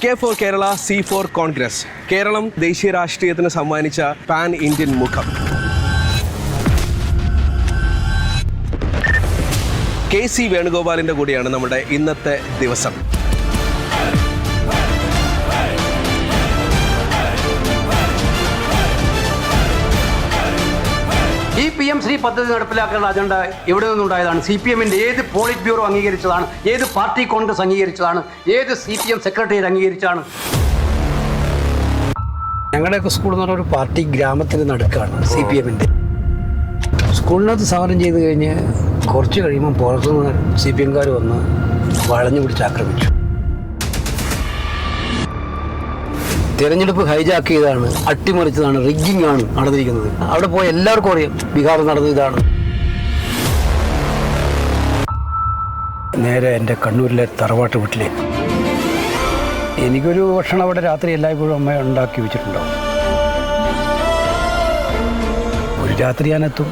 K for Kerala, C for Congress. Keralam ദേശീയ രാഷ്ട്രീയത്തിന് സമ്മാനിച്ച പാൻ ഇന്ത്യൻ മുഖം. KC വേണുഗോപാലിൻ്റെ കൂടിയാണ് നമ്മുടെ ഇന്നത്തെ ദിവസം. ഈ PM ശ്രീ പദ്ധതി നടപ്പിലാക്കാനുള്ള അജണ്ട എവിടെ നിന്നുണ്ടായതാണ്? CPM-ന്റെ ഏത് പോളിറ്റ് ബ്യൂറോ അംഗീകരിച്ചതാണ്? ഏത് പാർട്ടി കോൺഗ്രസ് അംഗീകരിച്ചതാണ്? ഏത് CPM സെക്രട്ടേറിയറ്റ് അംഗീകരിച്ചതാണ്? ഞങ്ങളുടെയൊക്കെ സ്കൂൾ എന്ന് പറഞ്ഞ ഒരു പാർട്ടി ഗ്രാമത്തിൻ്റെ നടുക്കാണ് CPM-ന്റെ. സ്കൂളിനകത്ത് സമരം ചെയ്ത് കഴിഞ്ഞ് കുറച്ച് കഴിയുമ്പോൾ പുറത്തുനിന്ന് CPM-കാർ വന്ന് വളഞ്ഞു പിടിച്ച് ആക്രമിച്ചു. തിരഞ്ഞെടുപ്പ് ഹൈജാക്ക് ചെയ്താണ്, അട്ടിമറിച്ചതാണ്, റിഗ്ഗിംഗ് ആണ് നടന്നിരിക്കുന്നത്. അവിടെ പോയി എല്ലാവർക്കും അറിയാം ബീഹാറിൽ നടന്നത് ഇതാണ്. നേരെ എൻ്റെ കണ്ണൂരിലെ തറവാട്ട് വീട്ടിലേക്ക്. എനിക്കൊരു ഭക്ഷണം അവിടെ രാത്രി എല്ലായ്പ്പോഴും അമ്മ ഉണ്ടാക്കി വെച്ചിട്ടുണ്ടാവും. ഒരു രാത്രി ഞാനെത്തും,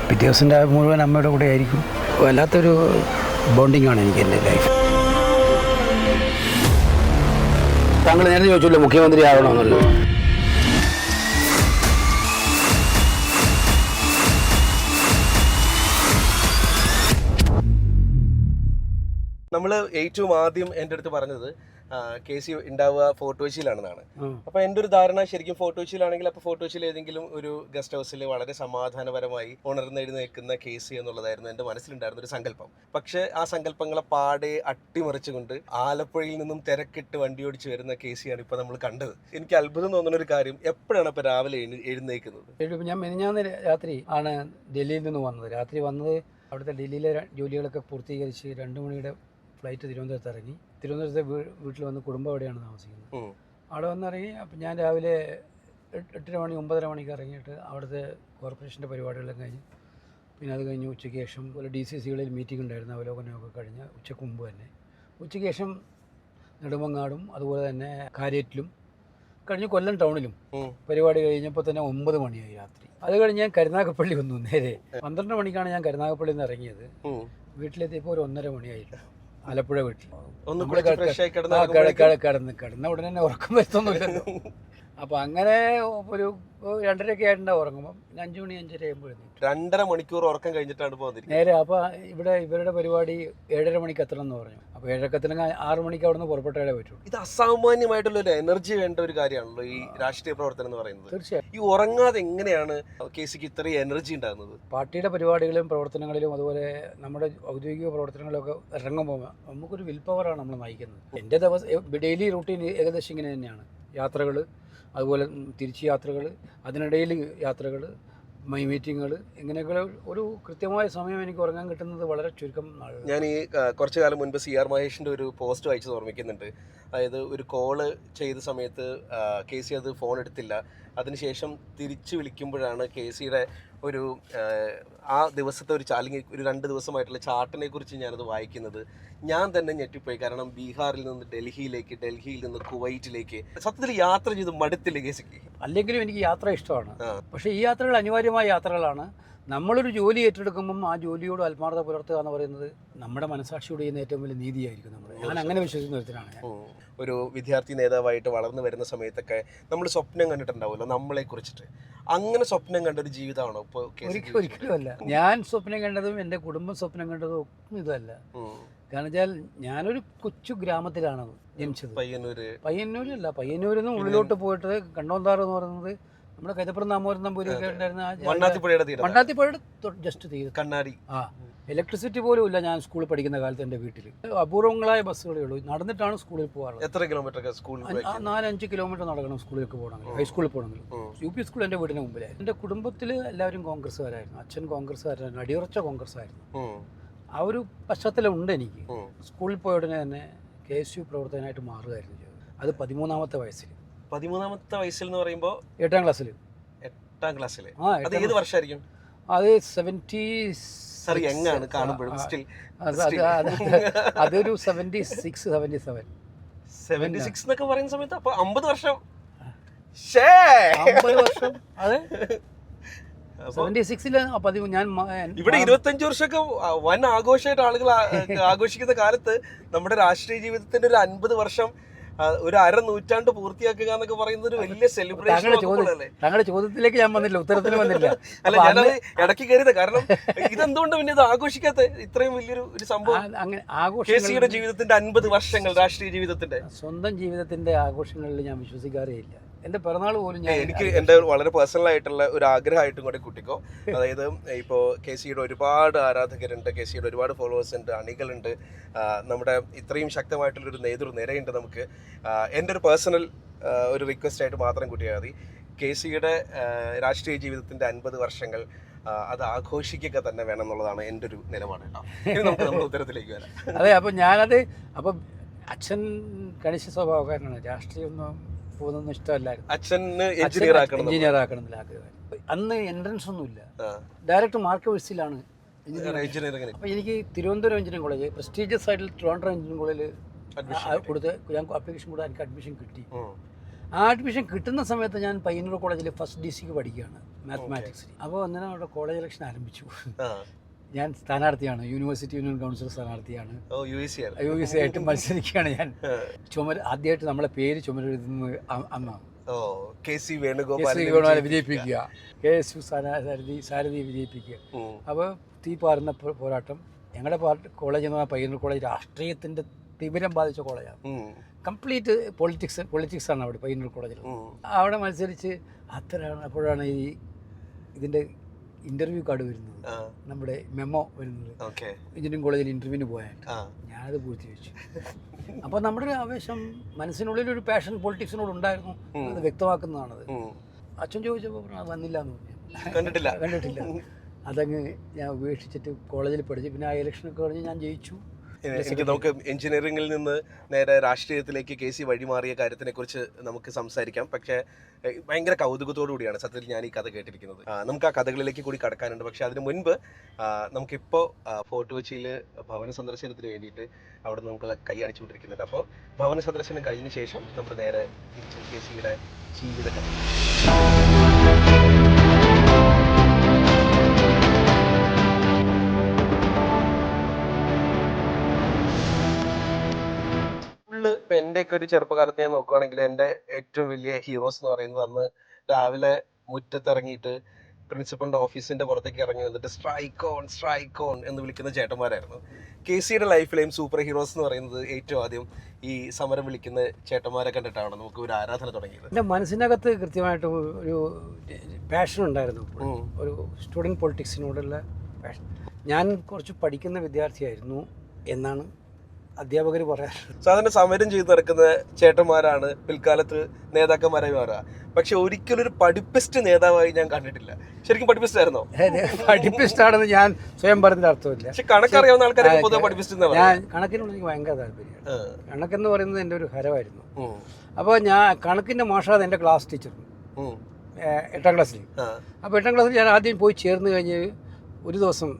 പിറ്റേ ദിവസം മുഴുവൻ അമ്മയുടെ കൂടെ ആയിരിക്കും. വല്ലാത്തൊരു ബോണ്ടിങ് ആണ് എനിക്ക് എൻ്റെ ലൈഫ്. താങ്കൾ നേരത്തെ ചോദിച്ചല്ലോ മുഖ്യമന്ത്രി ആകണമെന്നല്ലോ. നമ്മൾ ഏറ്റവും ആദ്യം എൻ്റെ അടുത്ത് പറഞ്ഞത് KC ഉണ്ടാവുക ഫോർട്ട് കൊച്ചിയിലാണെന്നാണ്. അപ്പോൾ എൻ്റെ ഒരു ധാരണ ശരിക്കും ഫോർട്ട് കൊച്ചിയിലാണെങ്കിൽ അപ്പോൾ ഫോർട്ട് കൊച്ചിയിൽ ഏതെങ്കിലും ഒരു ഗസ്റ്റ് ഹൗസിൽ വളരെ സമാധാനപരമായി ഉണർന്നെഴുന്നേൽക്കുന്ന KC എന്നുള്ളതായിരുന്നു എൻ്റെ മനസ്സിലുണ്ടായിരുന്ന ഒരു സങ്കല്പം. പക്ഷേ ആ സങ്കല്പങ്ങളെ പാടെ അട്ടിമറിച്ചുകൊണ്ട് ആലപ്പുഴയിൽ നിന്നും തിരക്കിട്ട് വണ്ടി ഓടിച്ച് വരുന്ന KC ആണ് ഇപ്പോൾ നമ്മൾ കണ്ടത്. എനിക്ക് അത്ഭുതം തോന്നുന്ന ഒരു കാര്യം, എപ്പോഴാണ് ഇപ്പോൾ രാവിലെ എഴുന്നേൽക്കുന്നത്? ഞാൻ മെനിഞ്ഞാന്ന് രാത്രി ആണ് ഡൽഹിയിൽ നിന്ന് വന്നത്. രാത്രി വന്നത് അവിടുത്തെ ഡൽഹിയിലെ ജോലികളൊക്കെ പൂർത്തീകരിച്ച് 2 മണിയുടെ ഫ്ലൈറ്റ് തിരുവനന്തപുരത്ത് ഇറങ്ങി. തിരുവനന്തപുരത്തെ വീട്ടിൽ വന്ന് കുടുംബം എവിടെയാണ് താമസിക്കുന്നത്. അവിടെ വന്നിറങ്ങി. അപ്പം ഞാൻ രാവിലെ 8:30 മണി 9:30 മണിക്ക് ഇറങ്ങിയിട്ട് അവിടുത്തെ കോർപ്പറേഷൻ്റെ പരിപാടികളെല്ലാം കഴിഞ്ഞ് പിന്നെ അത് കഴിഞ്ഞ് ഉച്ചയ്ക്ക് ശേഷം ഒരു DCCകളിൽ മീറ്റിംഗ് ഉണ്ടായിരുന്നു, അവലോകനമൊക്കെ കഴിഞ്ഞ് ഉച്ചയ്ക്ക് മുമ്പ് തന്നെ. ഉച്ചയ്ക്ക് ശേഷം നെടുമങ്ങാടും അതുപോലെ തന്നെ കാര്യേറ്റിലും കഴിഞ്ഞ് കൊല്ലം ടൗണിലും പരിപാടി കഴിഞ്ഞപ്പോൾ തന്നെ 9 മണിയായി രാത്രി. അത് കഴിഞ്ഞ് ഞാൻ കരുനാഗപ്പള്ളി വന്നു. നേരെ 12 മണിക്കാണ് ഞാൻ കരുനാഗപ്പള്ളിയിൽ നിന്ന് ഇറങ്ങിയത്. വീട്ടിലെത്തിയപ്പോൾ ഒരു 1:30 മണിയായില്ല. ആലപ്പുഴ വീട്ടിൽ കിടന്ന ഉടനെ തന്നെ ഉറക്കം വരുത്തൊന്നുമില്ലല്ലോ. അപ്പോൾ അങ്ങനെ ഒരു 2:30 ആയിട്ടുണ്ടാവും ഉറങ്ങുമ്പോൾ. 5 മണി 5:30 ആകുമ്പോൾ 2.5 മണിക്കൂർ ഉറക്കം കഴിഞ്ഞിട്ടാണ് പോകുന്നത് നേരെ. അപ്പോൾ ഇവിടെ ഇവരുടെ പരിപാടി 7:30 മണിക്ക് എത്തണം എന്ന് പറഞ്ഞു. അപ്പോൾ 7:30 എത്തണമെങ്കിൽ 6 മണിക്ക് അവിടെ നിന്ന് പുറപ്പെട്ടാലേ പറ്റുള്ളൂ. ഇത് അസാമാന്യമായിട്ടുള്ള ഒരു എനർജി വേണ്ട ഒരു കാര്യമാണല്ലോ ഈ രാഷ്ട്രീയ പ്രവർത്തനം എന്ന് പറയുന്നത്. തീർച്ചയായും. ഈ ഉറങ്ങാതെ എങ്ങനെയാണ് KCക്ക് ഇത്രയും എനർജി ഉണ്ടാകുന്നത്? പാർട്ടിയുടെ പരിപാടികളിലും പ്രവർത്തനങ്ങളിലും അതുപോലെ നമ്മുടെ ഔദ്യോഗിക പ്രവർത്തനങ്ങളിലൊക്കെ ഇറങ്ങുമ്പോൾ നമുക്കൊരു വിൽ പവറാണ് നമ്മൾ നയിക്കുന്നത്. എൻ്റെ ഡെയിലി റൂട്ടീൻ ഏകദേശം ഇങ്ങനെ തന്നെയാണ്. യാത്രകൾ, അതുപോലെ തിരിച്ച് യാത്രകൾ, അതിനിടയിൽ യാത്രകൾ, മീറ്റിങ്ങുകൾ, ഇങ്ങനെയൊക്കെ ഒരു കൃത്യമായ സമയം എനിക്ക് ഉറങ്ങാൻ കിട്ടുന്നത് വളരെ ചുരുക്കം നാൾ. ഞാൻ ഈ കുറച്ചു കാലം മുൻപ് CR മഹേഷിൻ്റെ ഒരു പോസ്റ്റ് വായിച്ചത് ഓർമ്മിക്കുന്നുണ്ട്. അതായത് ഒരു കോള് ചെയ്ത സമയത്ത് KC അത് ഫോൺ എടുത്തില്ല. അതിനുശേഷം തിരിച്ച് വിളിക്കുമ്പോഴാണ് KCയുടെ ഒരു ആ ദിവസത്തെ ഒരു അല്ലെങ്കിൽ ഒരു 2 ദിവസമായിട്ടുള്ള ചാർട്ടിനെ കുറിച്ച് ഞാനത് വായിക്കുന്നത്. ഞാൻ തന്നെ ഞെട്ടിപ്പോയി. കാരണം ബീഹാറിൽ നിന്ന് ഡൽഹിയിലേക്ക്, ഡൽഹിയിൽ നിന്ന് കുവൈറ്റിലേക്ക് സത്യത്തിൽ യാത്ര ചെയ്ത് മടുത്തില്ല KCക്ക്? അല്ലെങ്കിലും എനിക്ക് യാത്ര ഇഷ്ടമാണ്. പക്ഷേ ഈ യാത്രകൾ അനിവാര്യമായ യാത്രകളാണ്. നമ്മളൊരു ജോലി ഏറ്റെടുക്കുമ്പം ആ ജോലിയോട് ആത്മാർത്ഥത പുലർത്തുക എന്ന് പറയുന്നത് നമ്മുടെ മനസാക്ഷിയോട് ചെയ്യുന്ന ഏറ്റവും വലിയ നീതിയായിരിക്കും. ഞാൻ അങ്ങനെ വിശ്വസിക്കുന്ന ഒരുത്തരാണ്. ഒരു വിദ്യാർത്ഥി നേതാവായിട്ട് വളർന്നു വരുന്ന സമയത്തൊക്കെ നമ്മൾ സ്വപ്നം കണ്ടിട്ടുണ്ടാവുമല്ലോ നമ്മളെ കുറിച്ചിട്ട്. അങ്ങനെ സ്വപ്നം കണ്ട ഒരു ജീവിതമാണോ ഇപ്പോൾ? ഒരിക്കലും അല്ല. ഞാൻ സ്വപ്നം കണ്ടതും എൻ്റെ കുടുംബം സ്വപ്നം കണ്ടതും ഒന്നും ഇതല്ല. കാരണം വെച്ചാൽ ഞാനൊരു കൊച്ചു ഗ്രാമത്തിലാണ് ജനിച്ചത്. പയ്യന്നൂരല്ല, പയ്യന്നൂരിൽ നിന്ന് ഉള്ളിലോട്ട് പോയിട്ട് കണ്ടോന്താറ് എന്ന് പറയുന്നത് നമ്മുടെ കൈതപ്പുറം നാമൂരം നമ്പൂരിയൊക്കെ ഉണ്ടായിരുന്ന വണ്ണാത്തിപ്പുഴയുടെ ജസ്റ്റ് തീരെ കണ്ണാടി. ഇലക്ട്രിസിറ്റി പോലും ഇല്ല ഞാൻ സ്കൂളിൽ പഠിക്കുന്ന കാലത്ത്. എൻ്റെ വീട്ടിൽ അപൂർവങ്ങളായ ബസ്സുകളേ ഉള്ളൂ. നടന്നിട്ടാണ് സ്കൂളിൽ പോകാറുള്ളത്. എത്ര കിലോമീറ്റർ? 4-5 കിലോമീറ്റർ നടക്കണം സ്കൂളിലേക്ക് പോകണമെങ്കിൽ, ഹൈസ്കൂളിൽ പോകണമെങ്കിൽ. UP സ്കൂൾ എൻ്റെ വീടിന് മുമ്പിലായിരുന്നു. എൻ്റെ കുടുംബത്തിൽ എല്ലാവരും കോൺഗ്രസ്സുകാരായിരുന്നു. അച്ഛൻ കോൺഗ്രസ്സുകാരായിരുന്നു, അടിയുറച്ച കോൺഗ്രസ്സായിരുന്നു. ആ ഒരു പശ്ചാത്തലം ഉണ്ട് എനിക്ക്. സ്കൂളിൽ പോയ ഉടനെ തന്നെ KSU പ്രവർത്തകനായിട്ട് മാറുകയായിരുന്നു ചെയ്തത്. അത് 13ാമത്തെ വയസ്സിൽ. 13ാമത്തെ വയസ്സിൽ എന്ന് പറയുമ്പോൾ 8ാം ക്ലാസ്സിൽ. 8ാം ക്ലാസ്സിൽ. അത് ഏത് വർഷമായിരിക്കും? അത് 76 അതൊരു 76, 77. 76 എന്നൊക്കെ പറയുന്ന സമയത്ത് അപ്പൊ 50 വർഷം. അതെ, 76 ഞാൻ ഇവിടെ 25 വർഷമൊക്കെ വൻ ആഘോഷമായിട്ട് ആളുകൾ ആഘോഷിക്കുന്ന കാലത്ത് നമ്മുടെ രാഷ്ട്രീയ ജീവിതത്തിന്റെ ഒരു 50 വർഷം ഒരു നൂറ്റാണ്ട് പൂർത്തിയാക്കുക എന്നൊക്കെ പറയുന്നത് ഒരു വലിയ സെലിബ്രേഷൻ അല്ലേ? താങ്കളുടെ ചോദ്യത്തിലേക്ക് ഞാൻ വന്നില്ല, ഉത്തരത്തിൽ വന്നില്ല. അല്ല, ഞാനത് ഇടയ്ക്ക് കയറിയത് കാരണം ഇതെന്തുകൊണ്ട് പിന്നെ ഇത് ആഘോഷിക്കാത്ത ഇത്രയും വലിയൊരു സംഭവം? അങ്ങനെ KCയുടെ ജീവിതത്തിന്റെ 50 വർഷങ്ങൾ, രാഷ്ട്രീയ ജീവിതത്തിന്റെ സ്വന്തം ജീവിതത്തിന്റെ ആഘോഷങ്ങളിൽ ഞാൻ വിശ്വസിക്കാറേ ഇല്ല. എന്റെ പിറന്നാൾ പോലും ഞാൻ എനിക്ക് എൻ്റെ വളരെ പേഴ്സണൽ ആയിട്ടുള്ള ഒരു ആഗ്രഹമായിട്ടും കൂടെ കുട്ടിക്കോ, അതായത് ഇപ്പോൾ KCയുടെ ഒരുപാട് ആരാധകരുണ്ട്, KCയുടെ ഒരുപാട് ഫോളോവേഴ്സ് ഉണ്ട്, അണികളുണ്ട്, നമ്മുടെ ഇത്രയും ശക്തമായിട്ടുള്ളൊരു നേതൃനിരയുണ്ട് നമുക്ക്. എൻ്റെ ഒരു പേഴ്സണൽ ഒരു റിക്വസ്റ്റ് ആയിട്ട് മാത്രം കൂട്ടിയാൽ മതി, KCയുടെ രാഷ്ട്രീയ ജീവിതത്തിൻ്റെ 50 വർഷങ്ങൾ അത് ആഘോഷിക്കുക തന്നെ വേണം എന്നുള്ളതാണ് എൻ്റെ ഒരു നിലപാട് കേട്ടോ. ഇനി നമുക്ക് നമ്മുടെ ഉത്തരത്തിലേക്ക് വരാം. അതെ, അപ്പം ഞാനത് അപ്പം അച്ഛൻ കണിശ സ്വഭാവക്കാരനാണ്, രാഷ്ട്രീയമൊന്നും പോകുന്നൊന്നും ഇഷ്ടമല്ലായിരുന്നു. അച്ഛന് എഞ്ചിനീയർ ആക്കണം എന്നില്ല ആഗ്രഹം. അന്ന് എൻട്രൻസ് ഒന്നുമില്ല, ഡയറക്റ്റ് മാർക്ക് ബേസിലാണ് എഞ്ചിനീയറിംഗ്. അപ്പോൾ എനിക്ക് തിരുവനന്തപുരം എഞ്ചിനീയറിംഗ് കോളേജ്, പ്രസ്റ്റീജിയസ് ആയിട്ടുള്ള ട്രിവാൻഡ്രം എഞ്ചിനീയറിംഗ് കോളേജിൽ കൊടുത്ത് ഞാൻ അപ്ലിക്കേഷൻ കൊടുത്ത് എനിക്ക് അഡ്മിഷൻ കിട്ടി. ആ അഡ്മിഷൻ കിട്ടുന്ന സമയത്ത് ഞാൻ പയ്യന്നൂർ കോളേജിൽ ഫസ്റ്റ് DC പഠിക്കുകയാണ്, മാത്തമാറ്റിക്സ്. അപ്പോൾ അന്നേരം അവിടെ കോളേജ് ഇലക്ഷൻ ആരംഭിച്ചു. ഞാൻ സ്ഥാനാർത്ഥിയാണ്, യൂണിവേഴ്സിറ്റി യൂണിയൻ കൗൺസിൽ സ്ഥാനാർത്ഥിയാണ്, UEC ആയിട്ട് മത്സരിക്കുകയാണ് ഞാൻ. ആദ്യമായിട്ട് നമ്മളെ പേര് ചുമരെഴുതുന്നത് അന്നാണ്. KC വേണുഗോപാൽ വിജയിപ്പിക്കുക, KSU സാരഥി വിജയിപ്പിക്കുക. അപ്പോൾ തീപാറുന്ന പോരാട്ടം. ഞങ്ങളുടെ കോളേജ് എന്ന് പറഞ്ഞാൽ പയ്യന്നൂർ കോളേജ് രാഷ്ട്രീയത്തിൻ്റെ തീവ്രം ബാധിച്ച കോളേജാണ്. കംപ്ലീറ്റ് പൊളിറ്റിക്സ് ആണ് അവിടെ പയ്യന്നൂർ കോളേജിൽ. അവിടെ മത്സരിച്ച് അപ്പോഴാണ് ഇതിൻ്റെ ഇൻ്റർവ്യൂ കാർഡ് വരുന്നത്, നമ്മുടെ മെമ്മോ വരുന്നത്. എഞ്ചിനീയറിംഗ് കോളേജിൽ ഇൻ്റർവ്യൂവിന് പോയായിട്ട് ഞാനത് പൂർത്തിവെച്ചു. അപ്പോൾ നമ്മുടെ ഒരു ആവേശം, മനസ്സിനുള്ളിലൊരു പാഷൻ പൊളിറ്റിക്സിനോട് ഉണ്ടായിരുന്നു, അത് വ്യക്തമാക്കുന്നതാണത്. അച്ഛൻ ചോദിച്ചപ്പോൾ വന്നില്ല എന്ന് പറഞ്ഞു, കണ്ടിട്ടില്ല. അതങ്ങ് ഞാൻ ഉപേക്ഷിച്ചിട്ട് കോളേജിൽ പഠിച്ചു. പിന്നെ ആ ഇലക്ഷനൊക്കെ കഴിഞ്ഞ് ഞാൻ ജയിച്ചു. നമുക്ക് എഞ്ചിനീയറിംഗിൽ നിന്ന് നേരെ രാഷ്ട്രീയത്തിലേക്ക് KC വഴിമാറിയ കാര്യത്തിനെ കുറിച്ച് നമുക്ക് സംസാരിക്കാം. പക്ഷേ ഭയങ്കര കൗതുകത്തോടു കൂടിയാണ് സത്യത്തിൽ ഞാൻ ഈ കഥ കേട്ടിരിക്കുന്നത്. നമുക്ക് ആ കഥകളിലേക്ക് കൂടി കടക്കാനുണ്ട്. പക്ഷെ അതിന് മുൻപ് നമുക്കിപ്പോൾ ഫോർട്ട് കൊച്ചിയിൽ ഭവന സന്ദർശനത്തിന് വേണ്ടിയിട്ട് അവിടെ നമുക്ക് കൈ അടിച്ചുകൊണ്ടിരിക്കുന്നുണ്ട്. അപ്പോൾ ഭവന സന്ദർശനം കഴിഞ്ഞ ശേഷം നമ്മൾ നേരെ KCയുടെ ജീവിത കഥ. ഇപ്പൊ എന്റെയൊക്കെ ഒരു ചെറുപ്പകാലത്ത് ഞാൻ നോക്കുകയാണെങ്കിൽ എൻ്റെ ഏറ്റവും വലിയ ഹീറോസ് എന്ന് പറയുന്നത് അന്ന് രാവിലെ മുറ്റത്തിറങ്ങിയിട്ട് പ്രിൻസിപ്പളിന്റെ ഓഫീസിന്റെ പുറത്തേക്ക് ഇറങ്ങി വന്നിട്ട് സ്ട്രൈക്ക് ഓൺ എന്ന് വിളിക്കുന്ന ചേട്ടന്മാരായിരുന്നു. KCയുടെ ലൈഫിലെയും സൂപ്പർ ഹീറോസ് എന്ന് പറയുന്നത് ഏറ്റവും ആദ്യം ഈ സമരം വിളിക്കുന്ന ചേട്ടന്മാരെ കണ്ടിട്ടാണ് നമുക്ക് ഒരു ആരാധന തുടങ്ങിയത്. എൻ്റെ മനസ്സിനകത്ത് കൃത്യമായിട്ട് ഒരു പാഷൻ ഉണ്ടായിരുന്നു, ഒരു സ്റ്റുഡൻറ് പൊളിറ്റിക്സിനോടുള്ള പാഷൻ. ഞാൻ കുറച്ച് പഠിക്കുന്ന വിദ്യാർത്ഥിയായിരുന്നു എന്നാണ് അധ്യാപകർ പറയാറ്. സാധാരണ സമരം ചെയ്ത് നടക്കുന്ന ചേട്ടന്മാരാണ് പിൽക്കാലത്ത് നേതാക്കന്മാരായി മാറുക. പക്ഷെ ഒരിക്കലും ഒരു പഠിപ്പിസ്റ്റ് നേതാവായി ഞാൻ കണ്ടിട്ടില്ല. ശരിക്കും പഠിപ്പിസ്റ്റ് ആയിരുന്നോ? പഠിപ്പിസ്റ്റ് ആണെന്ന് ഞാൻ സ്വയം പറഞ്ഞതിന്റെ അർത്ഥമില്ല. പക്ഷെ കണക്കറിയാവുന്ന ആൾക്കാരെ പൊതുവെ പഠിപ്പിസ്റ്റ്. ഞാൻ കണക്കിനോട് എനിക്ക് ഭയങ്കര താല്പര്യമാണ്. കണക്കെന്ന് പറയുന്നത് എൻ്റെ ഒരു ഹരമായിരുന്നു. അപ്പോൾ ഞാൻ കണക്കിൻ്റെ മാഷാത് എൻ്റെ ക്ലാസ് ടീച്ചർ 8ാം ക്ലാസ്സിൽ. അപ്പോൾ 8ാം ക്ലാസ്സിൽ ഞാൻ ആദ്യം പോയി ചേർന്ന് കഴിഞ്ഞ് ഒരു ദിവസം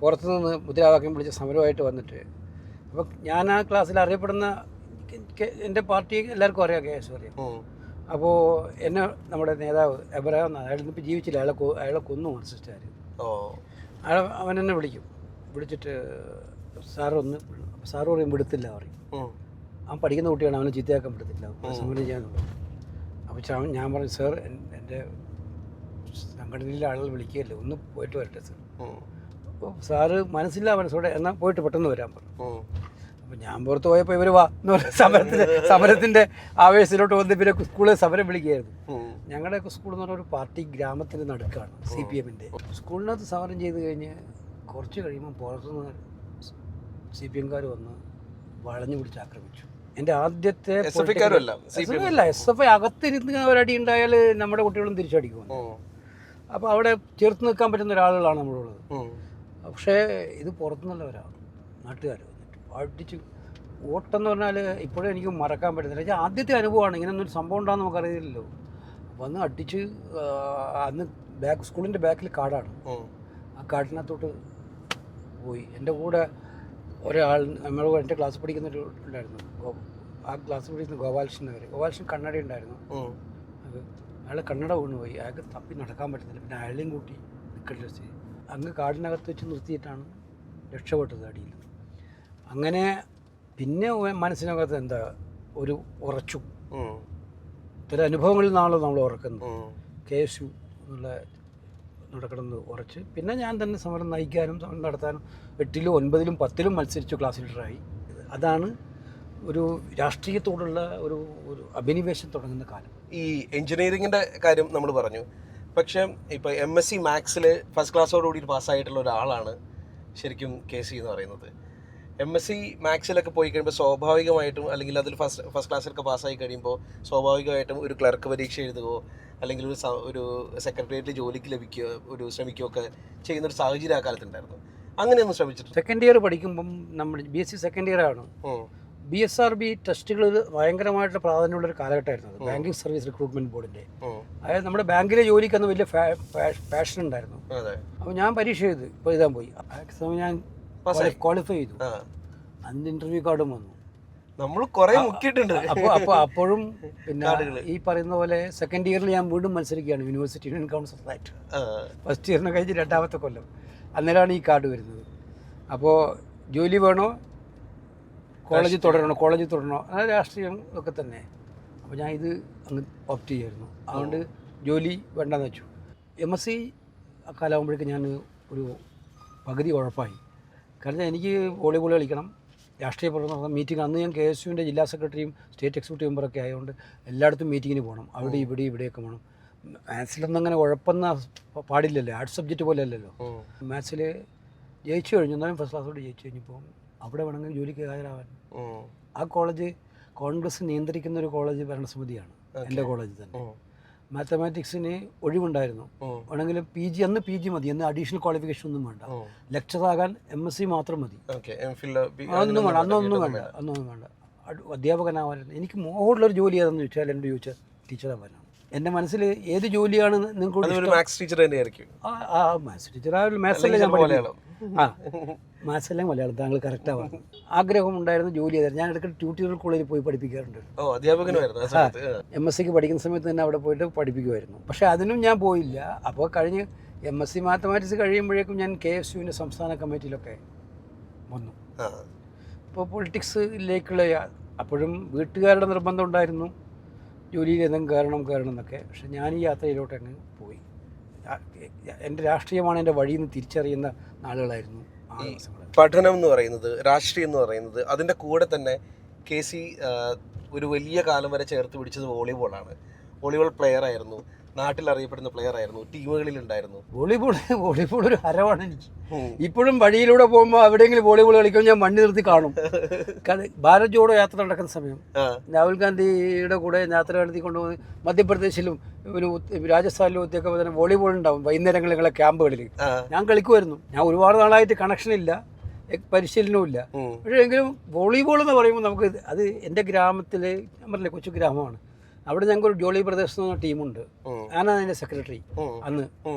പുറത്തുനിന്ന് മുദ്രാവാക്യം വിളിച്ച സമരമായിട്ട് വന്നിട്ട്, അപ്പോൾ ഞാൻ ആ ക്ലാസ്സിൽ അറിയപ്പെടുന്ന, എൻ്റെ പാർട്ടി എല്ലാവർക്കും അറിയാം, KS അറിയാം. അപ്പോൾ എന്നെ നമ്മുടെ നേതാവ് എബ്രഹാം, അയാളിപ്പോൾ ജീവിച്ചില്ല, അയാളെ കൊന്നു മാർക്സിസ്റ്റുകാർ. അവൻ എന്നെ വിളിച്ചിട്ട് സാറ് പറയും വിടത്തില്ല പറയും. അവൻ പഠിക്കുന്ന കുട്ടിയാണ്, അവനെ ചീത്തയാക്കാൻ വിടത്തില്ല, സമരം ചെയ്യാനുള്ളൂ. അപ്പോൾ ഞാൻ പറഞ്ഞു, സാർ എൻ്റെ സംഘടനയിലെ ആളുകൾ വിളിക്കുകയല്ലേ, ഒന്ന് പോയിട്ട് വരട്ടെ സാർ. അപ്പോൾ സാറ് മനസ്സില്ല മനസ്സോടെ, എന്നാൽ പോയിട്ട് പെട്ടെന്ന് വരാൻ പറഞ്ഞു. അപ്പോൾ ഞാൻ പുറത്ത് പോയപ്പോൾ ഇവർ വാ എന്ന് പറഞ്ഞ സമരത്തിൻ്റെ ആവേശത്തിലോട്ട് വന്ന് പിന്നെ സ്കൂളിൽ സമരം വിളിക്കുകയായിരുന്നു. ഞങ്ങളുടെയൊക്കെ സ്കൂൾ എന്ന് പറഞ്ഞാൽ ഒരു പാർട്ടി ഗ്രാമത്തിൻ്റെ നടുക്കാണ്, CPMൻ്റെ. സ്കൂളിനകത്ത് സമരം ചെയ്ത് കഴിഞ്ഞ് കുറച്ച് കഴിയുമ്പോൾ പുറത്തുനിന്ന് CPMക്കാർ വന്ന് വളഞ്ഞു പിടിച്ച് ആക്രമിച്ചു. എൻ്റെ ആദ്യത്തെ SFI അകത്തിരുന്ന് ഒരടി ഉണ്ടായാൽ നമ്മുടെ കുട്ടികളും തിരിച്ചടിക്കും. അപ്പോൾ അവിടെ ചേർത്ത് നിൽക്കാൻ പറ്റുന്ന ഒരാളുകളാണ് നമ്മളുള്ളത്. പക്ഷേ ഇത് പുറത്തുനിന്നുള്ളവരാണ്, നാട്ടുകാർ അടിച്ച് ഓട്ടെന്ന് പറഞ്ഞാൽ ഇപ്പോഴും എനിക്ക് മറക്കാൻ പറ്റുന്നില്ല. പക്ഷേ ആദ്യത്തെ അനുഭവമാണ്, ഇങ്ങനെയൊന്നും സംഭവം ഉണ്ടാകുന്ന നമുക്കറിയില്ലല്ലോ. വന്ന് അടിച്ച് അന്ന് സ്കൂളിൻ്റെ ബാക്കിൽ കാടാണ്, ആ കാട്ടിനകത്തോട്ട് പോയി. എൻ്റെ കൂടെ ഒരാൾ, എൻ്റെ ക്ലാസ് പഠിക്കുന്നൊരു ഉണ്ടായിരുന്നു, ആ ക്ലാസ് പഠിക്കുന്ന ഗോപാലകൃഷ്ണൻ കണ്ണട ഉണ്ടായിരുന്നു. അത് അയാൾ കണ്ണട വീണുപോയി, അയാൾക്ക് തപ്പി നടക്കാൻ പറ്റുന്നില്ല. പിന്നെ അയാളെയും കൂട്ടി നിൽക്കേണ്ട സ്ഥിതി. അങ്ങ് കാടിനകത്ത് വെച്ച് നിർത്തിയിട്ടാണ് രക്ഷപ്പെട്ടത് അടിയിൽ. അങ്ങനെ പിന്നെ മനസ്സിനകത്ത് എന്താ ഒരു ഉറച്ചു. ഇത്തരം അനുഭവങ്ങളിൽ നിന്നാണല്ലോ നമ്മൾ ഉറക്കുന്നത്. KSU എന്നുള്ള നടക്കണമെന്ന് ഉറച്ച് പിന്നെ ഞാൻ തന്നെ സമരം നയിക്കാനും സമരം നടത്താനും 8ലും 9ലും 10ലും മത്സരിച്ചു ക്ലാസ് ലീഡറായി. അതാണ് ഒരു രാഷ്ട്രീയത്തോടുള്ള ഒരു അഭിനിവേശം തുടങ്ങുന്ന കാലം. ഈ എഞ്ചിനീയറിങ്ങിൻ്റെ കാര്യം നമ്മൾ പറഞ്ഞു, പക്ഷേ ഇപ്പോൾ MSc മാത്സിൽ ഫസ്റ്റ് ക്ലാസ്സോടുകൂടി പാസ്സായിട്ടുള്ള ഒരാളാണ് ശരിക്കും KC എന്ന് പറയുന്നത്. MSc മാത്സിലൊക്കെ പോയി കഴിയുമ്പോൾ സ്വാഭാവികമായിട്ടും, അല്ലെങ്കിൽ അതിൽ ഫസ്റ്റ് ക്ലാസ്സിലൊക്കെ പാസ്സായി കഴിയുമ്പോൾ സ്വാഭാവികമായിട്ടും ഒരു ക്ലർക്ക് പരീക്ഷ എഴുതുകയോ അല്ലെങ്കിൽ ഒരു സെക്രട്ടേറിയറ്റിൽ ജോലിക്ക് ലഭിക്കുകയോ ശ്രമിക്കുകയൊക്കെ ചെയ്യുന്നൊരു സാഹചര്യം ആ കാലത്തുണ്ടായിരുന്നു. അങ്ങനെയൊന്നും ശ്രമിച്ചിട്ടുണ്ട്? സെക്കൻഡ് ഇയർ പഠിക്കുമ്പം നമ്മൾ BSc സെക്കൻഡ് ഇയർ ആണ്. BSRB ടെസ്റ്റുകൾ ഭയങ്കരമായിട്ട് പ്രാധാന്യമുള്ളൊരു കാലഘട്ടമായിരുന്നു അത്. ബാങ്കിങ് സർവീസ് റിക്രൂട്ട്മെന്റ് ബോർഡിന്റെ. അതായത് നമ്മുടെ ബാങ്കിലെ ജോലിക്കൊന്ന് വലിയ പാഷൻ ഉണ്ടായിരുന്നു. അപ്പോൾ ഞാൻ പരീക്ഷ എഴുതാൻ പോയി. സമയം ഞാൻ ക്വാളിഫൈ ചെയ്തു. അതിന്റെ ഇന്റർവ്യൂ കാർഡും വന്നു. നമ്മൾ കുറെ മുക്കിയിട്ടുണ്ട്. അപ്പോഴും പിന്നെ ഈ പറയുന്ന പോലെ സെക്കൻഡ് ഇയറിൽ ഞാൻ വീണ്ടും മത്സരിക്കുകയാണ് യൂണിവേഴ്സിറ്റി യൂണിയൻ കൗൺസിൽ ആയിട്ട്. ഫസ്റ്റ് ഇയറിന് കഴിഞ്ഞ് 2ാമത്തെ കൊല്ലം. അന്നേരമാണ് ഈ കാർഡ് വരുന്നത്. അപ്പോൾ ജോലി വേണോ, കോളേജിൽ തുടരണോ, അങ്ങനെ രാഷ്ട്രീയം ഒക്കെ തന്നെ. അപ്പോൾ ഞാൻ ഇത് അങ്ങ് ഓപ്റ്റ് ചെയ്യുമായിരുന്നു. അതുകൊണ്ട് ജോലി വേണ്ടെന്ന് വെച്ചു. MSc കാലമാകുമ്പോഴേക്കും ഞാൻ ഒരു പകുതി ഉഴപ്പായി. കാരണം എനിക്ക് വോളിബോൾ കളിക്കണം, രാഷ്ട്രീയ പ്രവർത്തനം, മീറ്റിംഗ്. അന്ന് ഞാൻ KSUവിൻ്റെ ജില്ലാ സെക്രട്ടറിയും സ്റ്റേറ്റ് എക്സിക്യൂട്ടീവ് മെമ്പറൊക്കെ ആയതുകൊണ്ട് എല്ലായിടത്തും മീറ്റിങ്ങിന് പോകണം. അവിടെ ഇവിടെയൊക്കെ പോകണം. മാത്സിലൊന്നും അങ്ങനെ ഉഴപ്പുന്ന പാടില്ലല്ലോ, ആർട്സ് സബ്ജക്റ്റ് പോലെ അല്ലല്ലോ. മാത്സിൽ ജയിച്ചു കഴിഞ്ഞു, എന്നാലും ഫസ്റ്റ് ക്ലാസ്സോട് ജയിച്ചു കഴിഞ്ഞപ്പോൾ അവിടെ വേണമെങ്കിൽ ജോലിക്ക് ഹാജരാവാൻ. ആ കോളേജ് കോൺഗ്രസ് നിയന്ത്രിക്കുന്ന ഒരു കോളേജ് ഭരണസമിതിയാണ്, എൻ്റെ കോളേജ് തന്നെ. മാത്തമാറ്റിക്സിന് ഒഴിവുണ്ടായിരുന്നു. വേണമെങ്കിൽ അന്ന് PG മതി, അന്ന് അഡീഷണൽ ക്വാളിഫിക്കേഷൻ ഒന്നും വേണ്ട. ലെക്ചറാകാൻ MSc മാത്രം മതി. അതൊന്നും വേണ്ട, അന്നൊന്നും വേണ്ട. അധ്യാപകനാവാൻ എനിക്ക് മോഹമുള്ളൊരു ജോലി ഏതെന്ന് ചോദിച്ചാൽ എന്നോട് ചോദിച്ചാൽ ടീച്ചറാവാനാണ്. എൻ്റെ മനസ്സിൽ ഏത് ജോലിയാണ് നിങ്ങൾക്ക് മാത്സ് ടീച്ചർ തന്നെയായിരിക്കും. മാത്സ് ടീച്ചർ മാത്സല്ലേ ഞാൻ പഠിക്കണം. മാത്സല്ലേ മലയാളം. താങ്കൾ കറക്റ്റാ പറഞ്ഞു. ആഗ്രഹം ഉണ്ടായിരുന്നു, ജോലി ചെയ്തായിരുന്നു. ഞാൻ ഇടയ്ക്ക് ട്യൂട്ടോറിയൽ കോളേജിൽ പോയി പഠിപ്പിക്കാറുണ്ട്. MScക്ക് പഠിക്കുന്ന സമയത്ത് തന്നെ അവിടെ പോയിട്ട് പഠിപ്പിക്കുമായിരുന്നു. പക്ഷേ അതിനും ഞാൻ പോയില്ല. അപ്പോൾ കഴിഞ്ഞ് MSc മാത്തമാറ്റിക്സ് കഴിയുമ്പോഴേക്കും ഞാൻ KSUവിൻ്റെ സംസ്ഥാന കമ്മിറ്റിയിലൊക്കെ വന്നു. ഇപ്പോൾ പൊളിറ്റിക്സിലേക്കുള്ള അപ്പോഴും വീട്ടുകാരുടെ നിർബന്ധം ഉണ്ടായിരുന്നു, ജോലിയിൽ എന്തെങ്കിലും കയറണം എന്നൊക്കെ. പക്ഷെ ഞാൻ ഈ യാത്രയിലോട്ട് അങ്ങ് പോയി. എൻ്റെ രാഷ്ട്രീയമാണ് എൻ്റെ വഴിയിൽ നിന്ന് തിരിച്ചറിയുന്ന നാളുകളായിരുന്നു ആ ദിവസങ്ങൾ. പഠനം എന്ന് പറയുന്നത്, രാഷ്ട്രീയം എന്ന് പറയുന്നത്, അതിൻ്റെ കൂടെ തന്നെ KC ഒരു വലിയ കാലം വരെ ചേർത്ത് പിടിച്ചത് വോളിബോളാണ്. വോളിബോൾ പ്ലെയർ ആയിരുന്നു, നാട്ടിൽ അറിയപ്പെടുന്ന പ്ലെയർ ആയിരുന്നു, ടീമുകളിൽ ഉണ്ടായിരുന്നു. വോളിബോൾ ഒരു ഹരമാണ് എനിക്ക്. ഇപ്പോഴും വഴിയിലൂടെ പോകുമ്പോൾ എവിടെയെങ്കിലും വോളിബോൾ കളിക്കുമ്പോൾ ഞാൻ വണ്ടി നിർത്തി കാണും. ഭാരത് ജോഡോ യാത്ര നടക്കുന്ന സമയം രാഹുൽ ഗാന്ധിയുടെ കൂടെ യാത്ര നടത്തി കൊണ്ടുപോകുന്നത് മധ്യപ്രദേശിലും രാജസ്ഥാനിലും ഒത്തിയൊക്കെ തന്നെ വോളിബോൾ ഉണ്ടാവും വൈകുന്നേരങ്ങളിലെ ക്യാമ്പുകളിൽ. ഞാൻ കളിക്കുമായിരുന്നു. ഞാൻ ഒരുപാട് നാളായിട്ട് കണക്ഷൻ ഇല്ല, പരിശീലനവും ഇല്ല. പക്ഷേ എങ്കിലും വോളിബോൾ എന്ന് പറയുമ്പോൾ നമുക്ക് അത് എൻ്റെ ഗ്രാമത്തിൽ, ഞാൻ പറഞ്ഞില്ലേ കൊച്ചു ഗ്രാമമാണ്, അവിടെ ഞങ്ങൾക്ക് ഒരു ജോളി ബ്രദേഴ്സ് എന്ന് പറഞ്ഞ ടീമുണ്ട്. ഞാനാണ് അതിൻ്റെ സെക്രട്ടറി അന്ന്.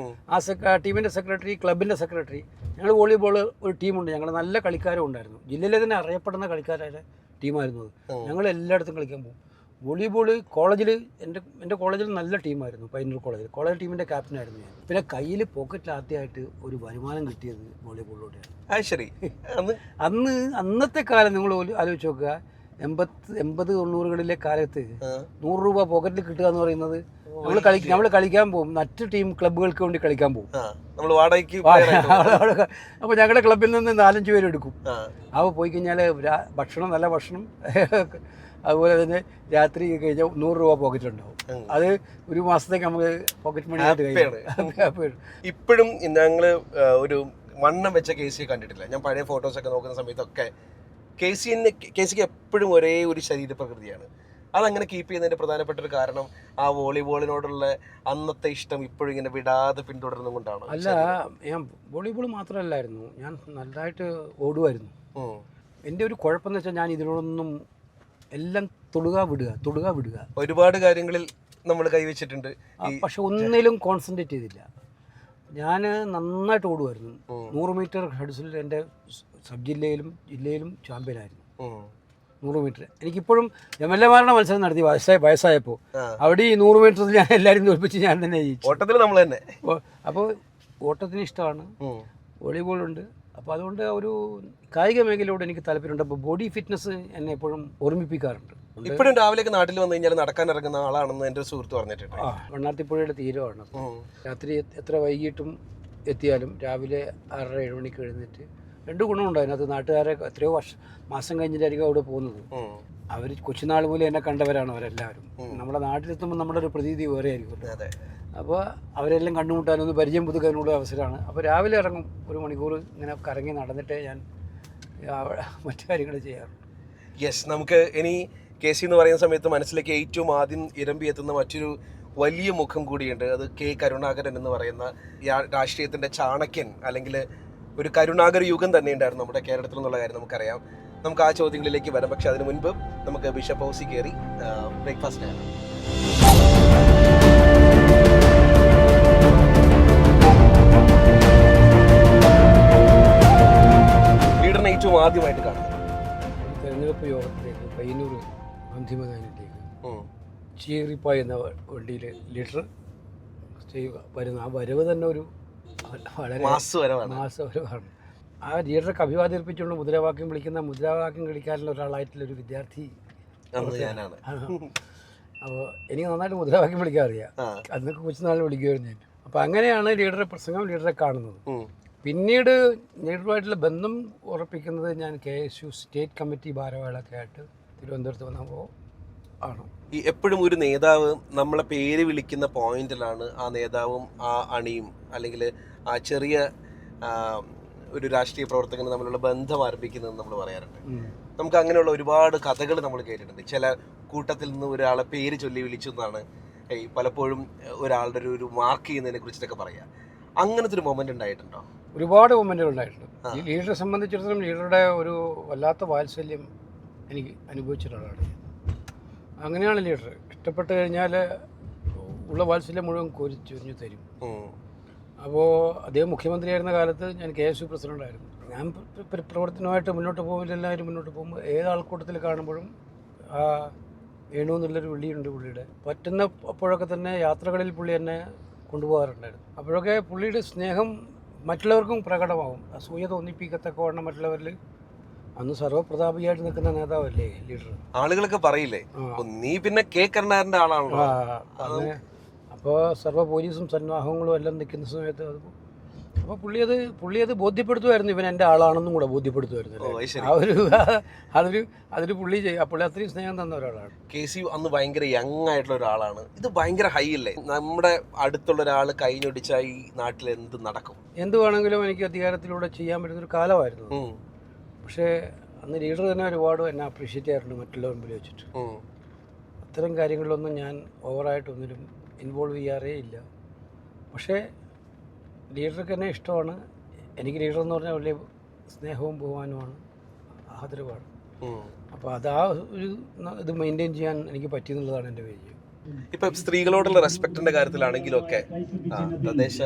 ആ ടീമിൻ്റെ സെക്രട്ടറി, ക്ലബിൻ്റെ സെക്രട്ടറി. ഞങ്ങൾ വോളിബോൾ ഒരു ടീമുണ്ട്. ഞങ്ങൾ നല്ല കളിക്കാരും ഉണ്ടായിരുന്നു. ജില്ലയിലെ തന്നെ അറിയപ്പെടുന്ന കളിക്കാരുടെ ടീമായിരുന്നു അത്. ഞങ്ങൾ എല്ലായിടത്തും കളിക്കാൻ പോകും. വോളിബോൾ കോളേജിൽ എൻ്റെ കോളേജിൽ നല്ല ടീമായിരുന്നു. പയ്യന്നൂർ കോളേജ് ടീമിൻ്റെ ക്യാപ്റ്റനായിരുന്നു ഞാൻ. പിന്നെ കയ്യിൽ പോക്കറ്റിൽ ആദ്യമായിട്ട് ഒരു വരുമാനം കിട്ടിയത് വോളിബോളിലൂടെയാണ്. ശരി. അന്നത്തെ കാലം നിങ്ങൾ ആലോചിച്ച് നോക്കുക. 80-90കളിലെ കാലത്ത് 100 രൂപ പോക്കറ്റിൽ കിട്ടുക എന്ന് പറയുന്നത്, നമ്മൾ കളിക്കാൻ പോകും, മറ്റു ടീം ക്ലബ്ബുകൾക്ക് വേണ്ടി കളിക്കാൻ പോകും. അപ്പോൾ ഞങ്ങളുടെ ക്ലബ്ബിൽ നിന്ന് 4-5 പേരെടുക്കും. അപ്പോൾ പോയി കഴിഞ്ഞാൽ നല്ല ഭക്ഷണം, അതുപോലെ തന്നെ രാത്രി കഴിഞ്ഞാൽ 100 രൂപ പോക്കറ്റിലുണ്ടാവും. അത് ഒരു മാസത്തേക്ക് നമുക്ക് പോക്കറ്റ് മണി ആയിട്ട് കഴിയും. ഇപ്പോഴും ഞങ്ങൾ ഒരു വണ്ണം വെച്ച KC കണ്ടിട്ടില്ല. ഞാൻ പഴയ ഫോട്ടോസൊക്കെ നോക്കുന്ന സമയത്തൊക്കെ KCക്ക് എപ്പോഴും ഒരേ ഒരു ശരീരപ്രകൃതിയാണ്. അതങ്ങനെ കീപ്പ് ചെയ്യുന്നതിൻ്റെ പ്രധാനപ്പെട്ട ഒരു കാരണം ആ വോളിബോളിനോടുള്ള അന്നത്തെ ഇഷ്ടം ഇപ്പോഴും ഇങ്ങനെ വിടാതെ പിന്തുടരുന്നുകൊണ്ടാണ്. അല്ല, ഞാൻ വോളിബോൾ മാത്രമല്ലായിരുന്നു, ഞാൻ നല്ലതായിട്ട് ഓടുമായിരുന്നു. എൻ്റെ ഒരു കുഴപ്പമെന്ന് വെച്ചാൽ ഞാൻ ഇതിനോടൊന്നും എല്ലാം തൊടുക വിടുക ഒരുപാട് കാര്യങ്ങളിൽ നമ്മൾ കൈവച്ചിട്ടുണ്ട്. പക്ഷെ ഒന്നിലും കോൺസെൻട്രേറ്റ് ചെയ്തില്ല. ഞാൻ നന്നായിട്ട് ഓടുമായിരുന്നു. 100 മീറ്റർ ഹെഡ്സിൽ എൻ്റെ സബ് ജില്ലയിലും ചാമ്പ്യനായിരുന്നു. 100 മീറ്റർ. എനിക്കിപ്പോഴും MLA-മാരുടെ മത്സരം നടത്തി വയസ്സായപ്പോൾ അവിടെ ഈ 100 മീറ്ററിൽ ഞാൻ എല്ലാവരും തോൽപ്പിച്ച് ഞാൻ തന്നെ ജയിച്ചു. ഓട്ടത്തിൽ നമ്മൾ തന്നെ. അപ്പോൾ ഓട്ടത്തിന് ഇഷ്ടമാണ്, വോളിബോളുണ്ട്, അപ്പോൾ അതുകൊണ്ട് ഒരു കായിക മേഖലയോട് എനിക്ക് താല്പര്യമുണ്ട്. അപ്പോൾ ബോഡി ഫിറ്റ്നസ് എന്നെ എപ്പോഴും ഓർമ്മിപ്പിക്കാറുണ്ട്. ഇപ്പോഴും രാവിലേക്ക് നാട്ടിൽ വന്നു കഴിഞ്ഞാൽ നടക്കാൻ ഇറങ്ങുന്ന ആളാണെന്ന് എൻ്റെ ഒരു സുഹൃത്ത് പറഞ്ഞിട്ടുണ്ട്. വണ്ണാത്തിപ്പുഴയുടെ തീരമാണ്. രാത്രി എത്ര വൈകിട്ടും എത്തിയാലും രാവിലെ 6:30-7 മണിക്ക് എഴുന്നേറ്റ് 2 ഗുണമുണ്ട് അതിനകത്ത്. നാട്ടുകാരെ എത്രയോ മാസം കഴിഞ്ഞിട്ടായിരിക്കും അവിടെ പോകുന്നത്. അവർ കൊച്ചുനാൾ മൂലം എന്നെ കണ്ടവരാണ് അവരെല്ലാവരും. നമ്മുടെ നാട്ടിലെത്തുമ്പോൾ നമ്മുടെ ഒരു പ്രതീതി വേറെ ആയിരിക്കും. അപ്പോൾ അവരെല്ലാം കണ്ടുമുട്ടാനൊന്ന് പരിചയം പുതുക്കാനുള്ള അവസരമാണ്. അപ്പോൾ രാവിലെ ഇറങ്ങും, 1 മണിക്കൂർ ഇങ്ങനെ കറങ്ങി നടന്നിട്ടേ ഞാൻ മറ്റു കാര്യങ്ങൾ ചെയ്യാറുണ്ട്. യെസ്, നമുക്ക് ഇനി KC എന്ന് പറയുന്ന സമയത്ത് മനസ്സിലേക്ക് ഏറ്റവും ആദ്യം ഇരമ്പി എത്തുന്ന മറ്റൊരു വലിയ മുഖം കൂടിയുണ്ട്. അത് K. കരുണാകരൻ എന്ന് പറയുന്ന രാഷ്ട്രീയത്തിൻ്റെ ചാണക്യൻ, അല്ലെങ്കിൽ ഒരു കരുണാകര യുഗം തന്നെ ഉണ്ടായിരുന്നു നമ്മുടെ കേരളത്തിൽ എന്നുള്ള കാര്യം നമുക്കറിയാം. നമുക്ക് ആ ചോദ്യങ്ങളിലേക്ക് വരാം. പക്ഷെ അതിന് മുൻപ് നമുക്ക് ബിഷപ്പ് ഹൗസിൽ കയറി ബ്രേക്ക്ഫാസ്റ്റ് ആണ്. ലീഡറിനെ ഏറ്റവും ആദ്യമായിട്ട് കാണുന്നത് തെരഞ്ഞെടുപ്പ് യോഗത്തിലേക്ക് പയ്യന്നൂർ അന്തിമദാനത്തിലേക്ക് ചീറിപ്പായ എന്ന വണ്ടിയിൽ ലീഡർ വരുന്ന ആ വരവ് തന്നെ ഒരു വളരെ മാസവരവാണ്. ആ ലീഡർക്ക് അഭിവാദ്യം അർപ്പിച്ചുകൊണ്ട് മുദ്രാവാക്യം വിളിക്കാനുള്ള ഒരാളായിട്ടുള്ള ഒരു വിദ്യാർത്ഥി ഞാനാണ്. അപ്പോൾ എനിക്ക് നന്നായിട്ട് മുദ്രാവാക്യം വിളിക്കാൻ അറിയാം. അന്നൊക്കെ കൊച്ചുനാളിൽ വിളിക്കുമായിരുന്നു ഞാൻ. അപ്പോൾ അങ്ങനെയാണ് ലീഡറെ പ്രസംഗം ലീഡറെ കാണുന്നത്. പിന്നീട് ലീഡറുമായിട്ടുള്ള ബന്ധം ഉറപ്പിക്കുന്നത് ഞാൻ KSU സ്റ്റേറ്റ് കമ്മിറ്റി ഭാരവാഹികളൊക്കെ ആയിട്ട് തിരുവനന്തപുരത്ത് വന്നപ്പോൾ ആണ്. ഈ എപ്പോഴും ഒരു നേതാവ് നമ്മളെ പേര് വിളിക്കുന്ന പോയിന്റിലാണ് ആ നേതാവും ആ അണിയും അല്ലെങ്കിൽ ആ ചെറിയ ഒരു രാഷ്ട്രീയ പ്രവർത്തകന് തമ്മിലുള്ള ബന്ധം ആരംഭിക്കുന്നതെന്ന് നമ്മൾ പറയാറുണ്ട്. നമുക്ക് അങ്ങനെയുള്ള ഒരുപാട് കഥകൾ നമ്മൾ കേട്ടിട്ടുണ്ട്. ചില കൂട്ടത്തിൽ നിന്ന് ഒരാളെ പേര് ചൊല്ലി വിളിച്ചു എന്നാണ് പലപ്പോഴും ഒരാളുടെ ഒരു മാർക്ക് ചെയ്യുന്നതിനെ കുറിച്ചിട്ടൊക്കെ പറയാം. അങ്ങനത്തെ ഒരു മൊമെന്റ് ഉണ്ടായിട്ടുണ്ടോ? ഒരുപാട് മൊമെന്റുകൾ ഉണ്ടായിട്ടുണ്ട്. ഈ ലീഡറെ സംബന്ധിച്ചിടത്തോളം ലീഡറുടെ ഒരു വല്ലാത്ത വാത്സല്യം എനിക്ക് അനുഭവിച്ചിട്ടുള്ളതാണ്. അങ്ങനെയാണ് ലീഡർ. ഇഷ്ടപ്പെട്ട് കഴിഞ്ഞാൽ ഉള്ള വാത്സല്യം മുഴുവൻ കോരിച്ചൊരിഞ്ഞു തരും. അപ്പോൾ അദ്ദേഹം മുഖ്യമന്ത്രിയായിരുന്ന കാലത്ത് ഞാൻ KSU പ്രസിഡൻ്റായിരുന്നു. ഞാൻ പ്രവർത്തനമായിട്ട് മുന്നോട്ട് പോകുമ്പോൾ എല്ലാവരും മുന്നോട്ട് പോകുമ്പോൾ ഏത് ആൾക്കൂട്ടത്തിൽ കാണുമ്പോഴും ആ വേണു എന്നുള്ളൊരു വിളിയുണ്ട് പുള്ളിയുടെ. പറ്റുന്ന അപ്പോഴൊക്കെ തന്നെ യാത്രകളിൽ പുള്ളി എന്നെ കൊണ്ടുപോകാറുണ്ടായിരുന്നു. അപ്പോഴൊക്കെ പുള്ളിയുടെ സ്നേഹം മറ്റുള്ളവർക്കും പ്രകടമാവും. അസൂയ തോന്നിപ്പിക്കത്തക്കവണ്ണം മറ്റുള്ളവരിൽ അന്ന് സർവ്വപ്രതാപിയായിട്ട് നിൽക്കുന്ന നേതാവല്ലേ ലീഡർ. ആളുകളൊക്കെ പറയില്ലേ നീ പിന്നെ K. കരുണാകരൻ്റെ ആളാണോ? അങ്ങനെ അപ്പോൾ സർവ്വ പോലീസും സന്നാഹങ്ങളും എല്ലാം നിൽക്കുന്ന സമയത്ത് അപ്പോൾ പുള്ളി അത് ബോധ്യപ്പെടുത്തുമായിരുന്നു. ഇവൻ എൻ്റെ ആളാണെന്നും കൂടെ ബോധ്യപ്പെടുത്തുമായിരുന്നു. അതൊരു പുള്ളി അത്രയും സ്നേഹം തന്ന ഒരാളാണ്. KC അന്ന് ഭയങ്കര യങ് ആയിട്ടുള്ള ഒരാളാണ്. ഇത് ഭയങ്കര ഹൈ അല്ലേ? നമ്മുടെ അടുത്തുള്ള ഒരാൾ കൈഞ്ഞൊടിച്ചാൽ ഈ നാട്ടിൽ എന്ത് നടക്കും? എന്ത് വേണമെങ്കിലും എനിക്ക് അധികാരത്തിലൂടെ ചെയ്യാൻ പറ്റുന്നൊരു കാലമായിരുന്നു. പക്ഷേ അന്ന് ലീഡർ തന്നെ ഒരുപാട് എന്നെ അപ്രീഷിയേറ്റ് ചെയ്യാറുണ്ട് മറ്റുള്ളവർ മുമ്പിൽ വെച്ചിട്ട്. അത്തരം കാര്യങ്ങളിലൊന്നും ഞാൻ ഓവറായിട്ടൊന്നിലും ഇൻവോൾവ് ചെയ്യാറേ ഇല്ല. പക്ഷേ ലീഡർക്ക് എന്നെ ഇഷ്ടമാണ്. എനിക്ക് ലീഡർ എന്ന് പറഞ്ഞാൽ വലിയ സ്നേഹവും ബഹുമാനവുമാണ്, ആദരവാണ്. അപ്പോൾ ഒരു ഇത് മെയിൻറ്റെയിൻ ചെയ്യാൻ എനിക്ക് പറ്റിയെന്നുള്ളതാണ് എൻ്റെ വിജയം. ഇപ്പം സ്ത്രീകളോടുള്ള റെസ്പെക്റ്റിന്റെ കാര്യത്തിലാണെങ്കിലും ഒക്കെ തദ്ദേശ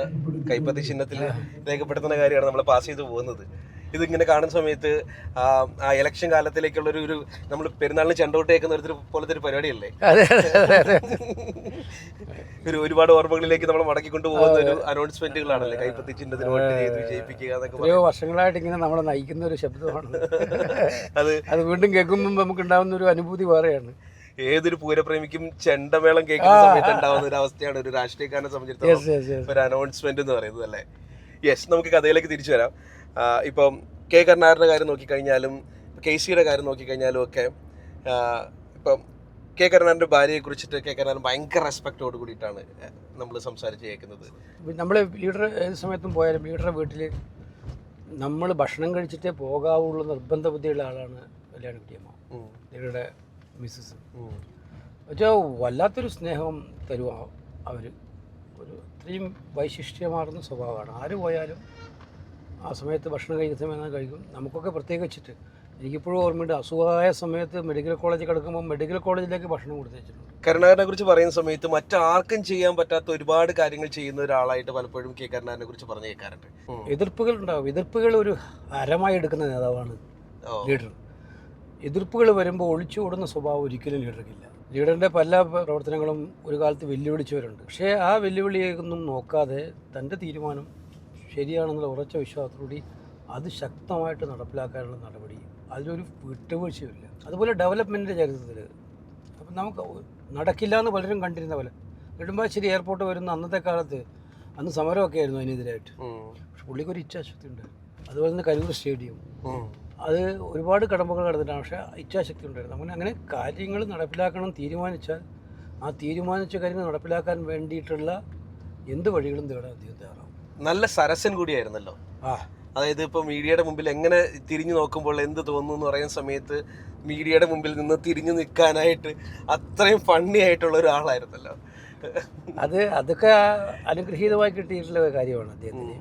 കൈപ്പത്തി ചിഹ്നത്തിൽ രേഖപ്പെടുത്തുന്ന കാര്യമാണ് നമ്മൾ പാസ് ചെയ്തു പോകുന്നത്. ഇതിങ്ങനെ കാണുന്ന സമയത്ത് ആ ഇലക്ഷൻ കാലത്തിലേക്കുള്ള ഒരു നമ്മൾ പെരുന്നാളിന് ചെണ്ടോട്ട് കേൾക്കുന്ന പോലത്തെ ഒരു പരിപാടിയല്ലേ? ഒരുപാട് ഓർമ്മകളിലേക്ക് നമ്മൾ മടക്കിക്കൊണ്ടു പോകുന്ന ഒരു അനൗൺസ്മെന്റുകളാണല്ലേ കൈപ്പത്തി ചിഹ്നത്തിന് വോട്ട് ചെയ്ത് വിജയിപ്പിക്കുക എന്നൊക്കെ. എത്രയോ വർഷങ്ങളായിട്ട് ഇങ്ങനെ നമ്മളെ നയിക്കുന്ന ഒരു ശബ്ദമാണ് അത് വീണ്ടും കേൾക്കുമ്പോൾ നമുക്ക് ഉണ്ടാകുന്ന ഒരു അനുഭൂതി വേറെയാണ്. ഏതൊരു പൂരപ്രേമിക്കും ചെണ്ടമേളം കേൾക്കുന്ന സമയത്ത് ഉണ്ടാവുന്ന ഒരു അവസ്ഥയാണ് ഒരു രാഷ്ട്രീയക്കാരനെ സംബന്ധിച്ചിടത്തോളം ഒരു അനൗൺസ്മെന്റ് എന്ന് പറയുന്നത് അല്ലേ? യെസ്, നമുക്ക് കഥയിലേക്ക് തിരിച്ചു വരാം. ഇപ്പം K. കരുണാകരൻ്റെ കാര്യം നോക്കിക്കഴിഞ്ഞാലും KCയുടെ കാര്യം നോക്കിക്കഴിഞ്ഞാലും ഒക്കെ ഇപ്പം K. കരുണാകരൻ്റെ ഭാര്യയെ കുറിച്ചിട്ട് K. കരുണാകരൻ ഭയങ്കര റെസ്പെക്റ്റോട് കൂടിയിട്ടാണ് നമ്മൾ സംസാരിച്ച് കേൾക്കുന്നത്. നമ്മൾ ലീഡർ ഏത് സമയത്തും പോയാലും ലീഡറുടെ വീട്ടിൽ നമ്മൾ ഭക്ഷണം കഴിച്ചിട്ടേ പോകാവുള്ള നിർബന്ധ ബുദ്ധിയുള്ള ആളാണ് കല്യാണ കുട്ടിയമ്മ, ലീഡറുടെ മിസ്സസ്. വെച്ചാൽ വല്ലാത്തൊരു സ്നേഹം തരുക അവർ. ഒരു ഇത്രയും വൈശിഷ്ട്യമാർന്ന സ്വഭാവമാണ്. ആര് പോയാലും ആ സമയത്ത് ഭക്ഷണം കഴിക്കുന്ന സമയത്ത് കഴിക്കും. നമുക്കൊക്കെ പ്രത്യേകിച്ചിട്ട് എനിക്കിപ്പോഴും ഓർമ്മയുണ്ട്, അസുഖമായ സമയത്ത് മെഡിക്കൽ കോളേജിൽ കിടക്കുമ്പോൾ മെഡിക്കൽ കോളേജിലേക്ക് ഭക്ഷണം കൊടുത്തു വെച്ചിട്ടുണ്ട്. കരുണാകരനെ കുറിച്ച് പറയുന്ന സമയത്ത് മറ്റാർക്കും ചെയ്യാൻ പറ്റാത്ത ഒരുപാട് കാര്യങ്ങൾ ചെയ്യുന്ന ഒരാളായിട്ട് പലപ്പോഴും K. കരുണാകരനെ കുറിച്ച് പറഞ്ഞു കേൾക്കാറുണ്ട്. എതിർപ്പുകൾ ഉണ്ടാവും. എതിർപ്പുകൾ ഒരു ഹരമായി എടുക്കുന്ന നേതാവാണ് ലീഡർ. എതിർപ്പുകൾ വരുമ്പോൾ ഒളിച്ചോടുന്ന സ്വഭാവം ഒരിക്കലും ലീഡർക്കില്ല. ലീഡറിൻ്റെ പല പ്രവർത്തനങ്ങളും ഒരു കാലത്ത് വെല്ലുവിളിച്ചവരുണ്ട്. പക്ഷേ ആ വെല്ലുവിളിയൊന്നും നോക്കാതെ തൻ്റെ തീരുമാനം ശരിയാണെന്നുള്ള ഉറച്ച വിശ്വാസത്തോടുകൂടി അത് ശക്തമായിട്ട് നടപ്പിലാക്കാനുള്ള നടപടി, അതിലൊരു വിട്ടുവീഴ്ചയില്ല. അതുപോലെ ഡെവലപ്മെൻറ്റിൻ്റെ ചരിത്രത്തിൽ അപ്പം നമുക്ക് നടക്കില്ല എന്ന് പലരും കണ്ടിരുന്ന പോലെ നെടുമ്പാശ്ശേരി എയർപോർട്ട് വരുന്ന അന്നത്തെ കാലത്ത് അന്ന് സമരമൊക്കെ ആയിരുന്നു അതിനെതിരായിട്ട്. പക്ഷെ പുള്ളിക്കൊരു ഇച്ഛാശക്തി ഉണ്ട്. അതുപോലെ തന്നെ കരൂർ സ്റ്റേഡിയം, അത് ഒരുപാട് കടമ്പകൾ കടന്നിട്ടാണ്, പക്ഷേ ഇച്ഛാശക്തി ഉണ്ടായിരുന്നു. അങ്ങനെ കാര്യങ്ങൾ നടപ്പിലാക്കണം തീരുമാനിച്ചാൽ ആ തീരുമാനിച്ച കാര്യങ്ങൾ നടപ്പിലാക്കാൻ വേണ്ടിയിട്ടുള്ള എന്ത് വഴികളും തേടാൻ അദ്ദേഹം തയ്യാറാവും. നല്ല സരസൻ കൂടിയായിരുന്നല്ലോ. അതായത് ഇപ്പോൾ മീഡിയയുടെ മുമ്പിൽ എങ്ങനെ തിരിഞ്ഞു നോക്കുമ്പോൾ എന്ത് തോന്നുന്നു എന്ന് പറയുന്ന സമയത്ത് മീഡിയയുടെ മുമ്പിൽ നിന്ന് തിരിഞ്ഞു നിൽക്കാനായിട്ട് അത്രയും ഫണ്ണി ആയിട്ടുള്ള ഒരാളായിരുന്നല്ലോ. അതൊക്കെ അനുഗ്രഹീതമായി കിട്ടിയിട്ടുള്ള കാര്യമാണ് അദ്ദേഹത്തിന്.